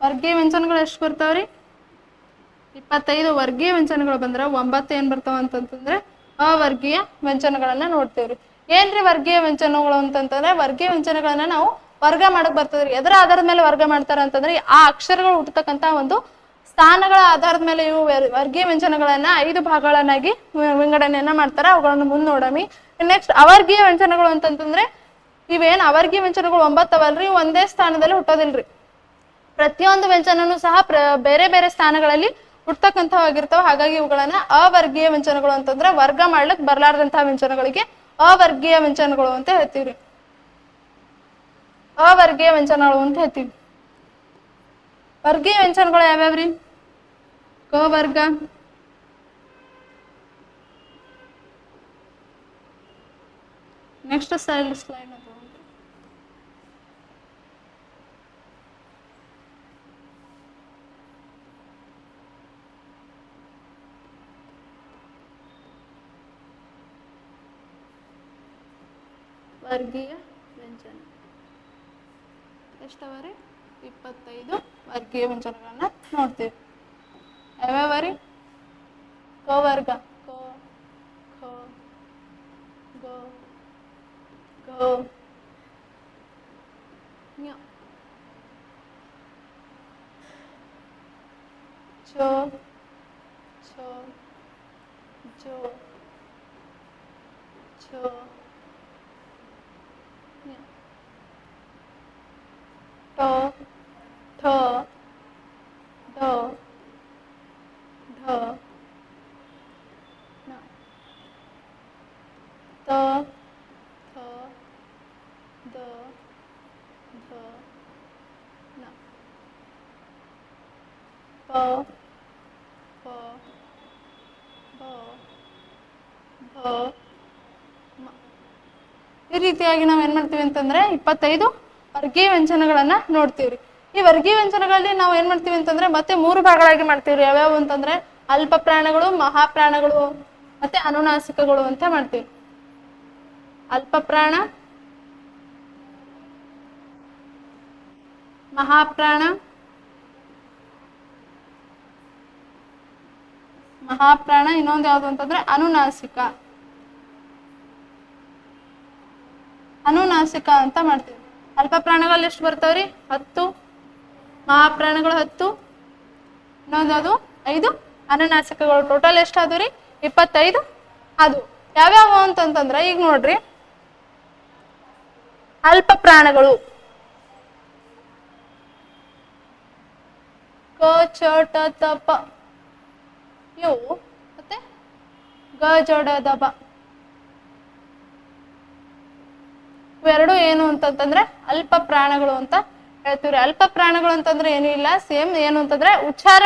ವರ್ಗೀಯ ವ್ಯಂಜನಗಳು ಎಷ್ಟು ಬರ್ತಾವ್ರಿ? 25 ವರ್ಗೀಯ ವ್ಯಂಜನಗಳು ಬಂದ್ರ 9 ಏನ್ ಬರ್ತಾವ ಅಂತಂತಂದ್ರೆ ಅವರ್ಗೀಯ ವ್ಯಂಜನಗಳನ್ನ ನೋಡ್ತೇವ್ರಿ. ಏನ್ರಿ ವರ್ಗೀಯ ವ್ಯಂಜನಗಳು ಅಂತಂತಂದ್ರೆ ವರ್ಗೀಯ ವ್ಯಂಜನಗಳನ್ನ ನಾವು ವರ್ಗ ಮಾಡಕ್ ಬರ್ತದ್ರಿ. ಎದರ ಆಧಾರದ ಮೇಲೆ ವರ್ಗ ಮಾಡ್ತಾರ ಅಂತಂದ್ರೆ ಆ ಅಕ್ಷರಗಳು ಹುಟ್ಟತಕ್ಕಂತ ಒಂದು ಸ್ಥಾನಗಳ ಆಧಾರದ ಮೇಲೆ ಇವು ವರ್ಗೀಯ ವ್ಯಂಜನಗಳನ್ನ 5 ಭಾಗಗಳನ್ನಾಗಿ ವಿಂಗಡಣೆಯನ್ನ ಮಾಡ್ತಾರ. ಅವುಗಳನ್ನು ಮುಂದೆ ನೋಡಮಿ. ನೆಕ್ಸ್ಟ್ ಅವರ್ಗೀಯ ವ್ಯಂಜನಗಳು ಅಂತಂತಂದ್ರೆ ಇವೇನ್ ಅವರ್ಗೀಯ ವ್ಯಂಜನಗಳು 9 ಅವಲ್ರಿ, ಒಂದೇ ಸ್ಥಾನದಲ್ಲಿ ಹುಟ್ಟೋದಿಲ್ರಿ. ಪ್ರತಿಯೊಂದು ವ್ಯಂಜನನು ಸಹ ಬೇರೆ ಬೇರೆ ಸ್ಥಾನಗಳಲ್ಲಿ ಹುಟ್ಟತಕ್ಕಂಥವಾಗಿರ್ತಾವ. ಹಾಗಾಗಿ ಇವುಗಳನ್ನ ಅವರ್ಗೀಯ ವ್ಯಂಜನಗಳು ಅಂತಂದ್ರೆ ವರ್ಗ ಮಾಡ್ಲಿಕ್ ಬರ್ಲಾರ್ದಂತಹ ವ್ಯಂಜನಗಳಿಗೆ ಅವರ್ಗೀಯ ವ್ಯಂಜನಗಳು ಅಂತ ಹೇಳ್ತೀವ್ರಿ. ಅವರ್ಗೀಯ ವ್ಯಂಜನಗಳು ಅಂತ ಹೇಳ್ತೀವಿ. ವರ್ಗೀಯ ವ್ಯಂಜನಗಳು ಯಾವ್ಯಾವ್ರಿ? ಕ ವರ್ಗ, ನೆಕ್ಸ್ಟ್ ಸ್ಲೈಡ್ ವರ್ಗೀಯ ವ್ಯಂಜನ ಎಷ್ಟವರಿ? 25 ವರ್ಗೀಯ ವ್ಯಂಜನಗಳನ್ನ ನೋಡ್ತೀವಿ. ಯಾವ್ಯಾವರಿ? ಕ ವರ್ಗ, ಕ, ಖ, ಗ, ಘ, ಞ, ಛ, ಛ, ಜ, ಛ, ಟ, ಠ, ಡ, ಢ, ಣ, ತ, ಥ, ದ, ಧ, ನ, ಪ, ಫ, ಬ, ಭ, ಮ. ಈ ರೀತಿಯಾಗಿ ನಾವ್ ಏನ್ ಮಾಡ್ತೀವಿ ಅಂತಂದ್ರೆ 25 ವರ್ಗೀಯ ವ್ಯಂಜನಗಳನ್ನ ನೋಡ್ತೀವ್ರಿ. ಈ ವರ್ಗೀಯ ವ್ಯಂಜನಗಳಲ್ಲಿ ನಾವು ಏನ್ ಮಾಡ್ತೀವಿ ಅಂತಂದ್ರೆ ಮತ್ತೆ 3 ಭಾಗಗಳಾಗಿ ಮಾಡ್ತೀವ್ರಿ. ಯಾವ್ಯಾವ ಅಂತಂದ್ರೆ ಅಲ್ಪ ಪ್ರಾಣಗಳು, ಮಹಾಪ್ರಾಣಗಳು ಮತ್ತೆ ಅನುನಾಸಿಕಗಳು ಅಂತ ಮಾಡ್ತೀವಿ. ಅಲ್ಪ ಪ್ರಾಣ, ಮಹಾಪ್ರಾಣ, ಇನ್ನೊಂದು ಯಾವುದು ಅಂತಂದ್ರೆ ಅನುನಾಸಿಕ ಅಂತ ಮಾಡ್ತೀವಿ. ಅಲ್ಪ ಪ್ರಾಣಗಳು ಎಷ್ಟು ಬರ್ತಾವ್ರಿ? 10, ಮಹಾಪ್ರಾಣಗಳು 10, ಇನ್ನೊಂದು ಯಾವುದು 5 ಅನುನಾಸಿಕಗಳು. ಟೋಟಲ್ ಎಷ್ಟು ಆದ್ರಿ? 25 ಅದು. ಯಾವ್ಯಾವ ಅಂತಂತಂದ್ರೆ ಈಗ ನೋಡ್ರಿ, ಅಲ್ಪ ಪ್ರಾಣಗಳು ಕ, ಚ, ಟ, ತ, ಪ ಇವು, ಮತ್ತೆ ಗ, ಜ, ಡ, ದ, ಬ ಇವೆರಡು ಏನು ಅಂತಂತಂದ್ರೆ ಅಲ್ಪ ಪ್ರಾಣಗಳು ಅಂತ ಹೇಳ್ತೀವ್ರಿ. ಅಲ್ಪ ಪ್ರಾಣಗಳು ಅಂತಂದ್ರೆ ಏನೂ ಇಲ್ಲ, ಸೇಮ್ ಏನು ಅಂತಂದ್ರೆ ಉಚ್ಚಾರ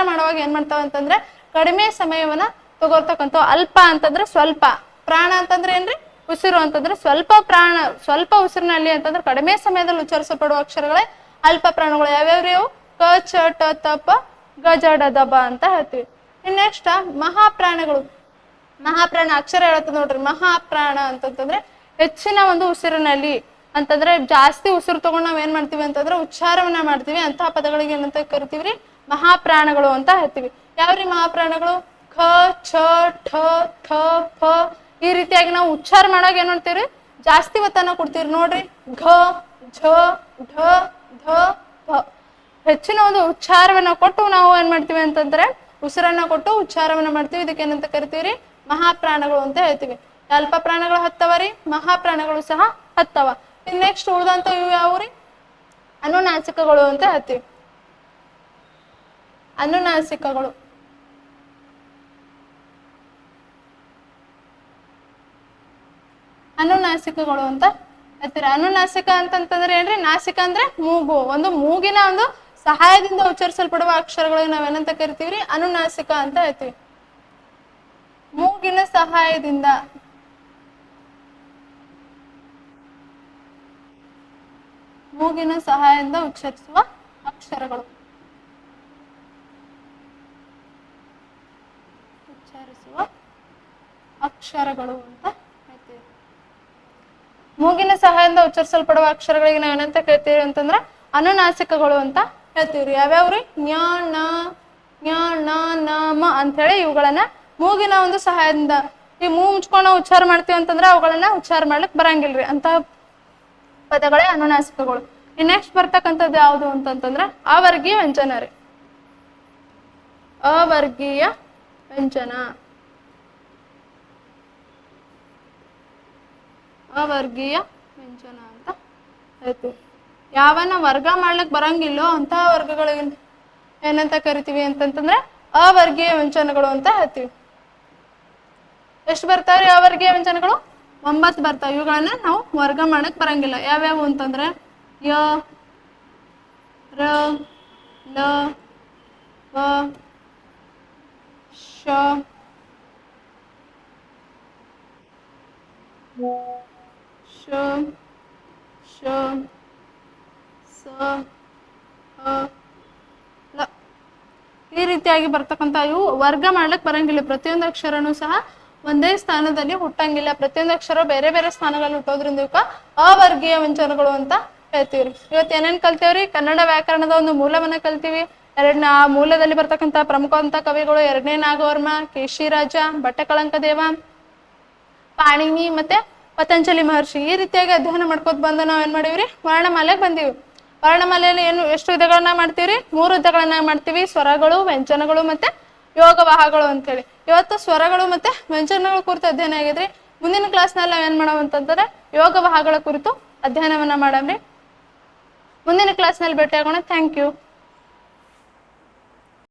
ಮಾಡುವಾಗ ಏನ್ ಮಾಡ್ತಾವ ಅಂತಂದ್ರೆ ಕಡಿಮೆ ಸಮಯವನ್ನ ತಗೋರ್ತಕ್ಕಂಥ. ಅಲ್ಪ ಅಂತಂದ್ರೆ ಸ್ವಲ್ಪ, ಪ್ರಾಣ ಅಂತಂದ್ರೆ ಏನ್ರಿ? ಉಸಿರು ಅಂತಂದ್ರೆ ಸ್ವಲ್ಪ ಉಸಿರಿನಲ್ಲಿ ಅಂತಂದ್ರೆ ಕಡಿಮೆ ಸಮಯದಲ್ಲಿ ಉಚ್ಚರಿಸಲ್ಪಡುವ ಅಕ್ಷರಗಳೇ ಅಲ್ಪ ಪ್ರಾಣಗಳು. ಯಾವ್ಯಾವ್ರಿ ಅವು? ಕ, ಚ, ಟ, ತ, ಪ, ಗ, ಜ, ಡ, ದ, ಬ ಅಂತ ಹೇಳ್ತೀವಿ. ನೆಕ್ಸ್ಟ್ ಮಹಾಪ್ರಾಣಗಳು. ಮಹಾಪ್ರಾಣ ಅಕ್ಷರ ಹೇಳತ್ತದ ನೋಡ್ರಿ. ಮಹಾಪ್ರಾಣ ಅಂತಂದ್ರೆ ಹೆಚ್ಚಿನ ಒಂದು ಉಸಿರಿನಲ್ಲಿ ಅಂತಂದ್ರೆ ಜಾಸ್ತಿ ಉಸಿರು ತಗೊಂಡು ನಾವ್ ಏನ್ ಮಾಡ್ತೀವಿ ಅಂತಂದ್ರೆ ಉಚ್ಚಾರವನ್ನ ಮಾಡ್ತೀವಿ. ಅಂತಹ ಪದಗಳಿಗೆ ಏನಂತ ಕರಿತೀವ್ರಿ? ಮಹಾಪ್ರಾಣಗಳು ಅಂತ ಹೇಳ್ತೀವಿ. ಯಾವ್ರಿ ಮಹಾಪ್ರಾಣಗಳು? ಖ, ಛ, ಠ, ಥ, ಫ ಈ ರೀತಿಯಾಗಿ ನಾವು ಉಚ್ಚಾರ ಮಾಡಾಗ ಏನ್ ಮಾಡ್ತೀವ್ರಿ? ಜಾಸ್ತಿ ಒತ್ತನ್ನ ಕೊಡ್ತೀವಿ ನೋಡ್ರಿ. ಘ, ಝ, ಢ, ಧ, ಪ ಹೆಚ್ಚಿನ ಒಂದು ಉಚ್ಚಾರವನ್ನ ಕೊಟ್ಟು ನಾವು ಏನ್ ಮಾಡ್ತೀವಿ ಅಂತಂದ್ರೆ ಉಸಿರನ್ನ ಕೊಟ್ಟು ಉಚ್ಚಾರವನ್ನ ಮಾಡ್ತೀವಿ. ಇದಕ್ಕೆ ಏನಂತ ಕರಿತೀವ್ರಿ? ಮಹಾಪ್ರಾಣಗಳು ಅಂತ ಹೇಳ್ತೀವಿ. ಅಲ್ಪ ಪ್ರಾಣಗಳು 10 ರೀ, ಮಹಾಪ್ರಾಣಗಳು ಸಹ 10. ನೆಕ್ಸ್ಟ್ ಉಳಿದಂತ ಇವು ಯಾವ್ರಿ? ಅನುನಾಸಿಕಗಳು ಅಂತ ಹೇಳ್ತೀವಿ. ಅನುನಾಸಿಕಗಳು ಅಂತ ಹೇಳ್ತೀರಿ. ಅನುನಾಸಿಕ ಅಂತಂತಂದ್ರೆ ಏನ್ರಿ? ನಾಸಿಕ ಅಂದ್ರೆ ಮೂಗು. ಒಂದು ಮೂಗಿನ ಒಂದು ಸಹಾಯದಿಂದ ಉಚ್ಚರಿಸಲ್ಪಡುವ ಅಕ್ಷರಗಳಿಗೆ ನಾವೇನಂತ ಕರಿತೀವ್ರಿ? ಅನುನಾಸಿಕ ಅಂತ ಹೇಳ್ತೀವಿ. ಮೂಗಿನ ಸಹಾಯದಿಂದ ಉಚ್ಚರಿಸುವ ಅಕ್ಷರಗಳು ಅಂತ ಹೇಳ್ತೀವಿ. ಮೂಗಿನ ಸಹಾಯದಿಂದ ಉಚ್ಚರಿಸಲ್ಪಡುವ ಅಕ್ಷರಗಳಿಗೆ ನಾವೇನಂತ ಕೇಳ್ತೀವಿ ಅಂತಂದ್ರ ಅನುನಾಸಿಕಗಳು ಅಂತ ಹೇಳ್ತೀವ್ರಿ. ಯಾವ್ಯಾವ್ರಿ? ಞ, ಣ, ಞ, ಣ, ನ, ಮ ಅಂತ ಹೇಳಿ ಇವುಗಳನ್ನ ಮೂಗಿನ ಒಂದು ಸಹಾಯದಿಂದ ಈ ಮೂಗು ಮುಚ್ಕೊಂಡು ನಾವು ಉಚ್ಚಾರ ಮಾಡ್ತೀವಿ ಅಂತಂದ್ರೆ ಅವುಗಳನ್ನ ಉಚ್ಚಾರ ಮಾಡ್ಲಿಕ್ ಬರಂಗಿಲ್ರಿ. ಅಂತ ಪದಗಳೇ ಅನುನಾಸಿಕಗಳು. ನೆಕ್ಸ್ಟ್ ಬರ್ತಕ್ಕಂಥದ್ದು ಯಾವುದು ಅಂತಂತಂದ್ರ ಅವರ್ಗೀಯ ವ್ಯಂಜನ ರೀ. ಅವರ್ಗೀಯ ವ್ಯಂಜನ ಅಂತ ಹೇಳ್ತೀವಿ. ಯಾವನ್ನ ವರ್ಗ ಮಾಡ್ಲಿಕ್ ಬರಂಗಿಲ್ಲೋ ಅಂತಹ ವರ್ಗಗಳಿಗೆ ಏನಂತ ಕರಿತೀವಿ ಅಂತಂತಂದ್ರೆ ಅವರ್ಗೀಯ ವ್ಯಂಜನಗಳು ಅಂತ ಹೇಳ್ತೀವಿ. ಎಷ್ಟು ಬರ್ತಾವ್ರಿ ಅವರ್ಗೀಯ ವ್ಯಂಜನಗಳು? 9 ಬರ್ತಾವ. ಇವುಗಳನ್ನ ನಾವು ವರ್ಗ ಮಾಡಕ್ ಬರಂಗಿಲ್ಲ. ಯಾವ್ಯಾವು ಅಂತಂದ್ರೆ ಯ, ರ, ಲ, ವ, ಶ, ಶ, ಶ, ಸ, ಹ, ಲ ಈ ರೀತಿಯಾಗಿ ಬರ್ತಕ್ಕಂಥ ಇವು ವರ್ಗ ಮಾಡ್ಲಿಕ್ ಬರಂಗಿಲ್ಲ. ಪ್ರತಿಯೊಂದು ಅಕ್ಷರನೂ ಸಹ ಒಂದೇ ಸ್ಥಾನದಲ್ಲಿ ಹುಟ್ಟಂಗಿಲ್ಲ. ಪ್ರತಿಯೊಂದು ಅಕ್ಷರ ಬೇರೆ ಬೇರೆ ಸ್ಥಾನಗಳಲ್ಲಿ ಹುಟ್ಟೋದ್ರಿಂದ ಇವಕ್ಕ ಅವರ್ಗೀಯ ವ್ಯಂಜನಗಳು ಅಂತ ಹೇಳ್ತೀವ್ರಿ. ಇವತ್ತು ಏನೇನ್ ಕಲ್ತೇವ್ರಿ? ಕನ್ನಡ ವ್ಯಾಕರಣದ ಒಂದು ಮೂಲವನ್ನ ಕಲ್ತೀವಿ. ಆ ಮೂಲದಲ್ಲಿ ಬರ್ತಕ್ಕಂಥ ಪ್ರಮುಖವಂತ ಕವಿಗಳು 2ನೇ ನಾಗವರ್ಮ, ಕೇಶಿರಾಜ, ಭಟ್ಟಕಳಂಕ ದೇವ, ಪಾಣಿನಿ ಮತ್ತೆ ಪತಂಜಲಿ ಮಹರ್ಷಿ. ಈ ರೀತಿಯಾಗಿ ಅಧ್ಯಯನ ಮಾಡ್ಕೋತ ಬಂದು ನಾವ್ ಏನ್ ಮಾಡೀವ್ರಿ? ವರ್ಣಮಾಲೆಗೆ ಬಂದೀವಿ. ವರ್ಣಮಾಲೆಯಲ್ಲಿ ಎಷ್ಟು ವಿಧಗಳನ್ನ ಮಾಡ್ತೀವ್ರಿ? 3 ವಿಧಗಳನ್ನ ಮಾಡ್ತೀವಿ. ಸ್ವರಗಳು, ವ್ಯಂಜನಗಳು ಮತ್ತೆ ಯೋಗವಾಹಗಳು ಅಂತೇಳಿ. ಇವತ್ತು ಸ್ವರಗಳು ಮತ್ತೆ ವ್ಯಂಜನಗಳ ಕುರಿತು ಅಧ್ಯಯನ ಆಗಿದ್ರಿ. ಮುಂದಿನ ಕ್ಲಾಸ್ನಲ್ಲಿ ನಾವ್ ಏನ್ ಮಾಡವ ಅಂತಂದ್ರೆ ಯೋಗವಾಹಗಳ ಕುರಿತು ಅಧ್ಯಯನವನ್ನ ಮಾಡಮ್ರಿ. ಮುಂದಿನ ಕ್ಲಾಸ್ನಲ್ಲಿ ಭೇಟಿ ಆಗೋಣ. Thank you.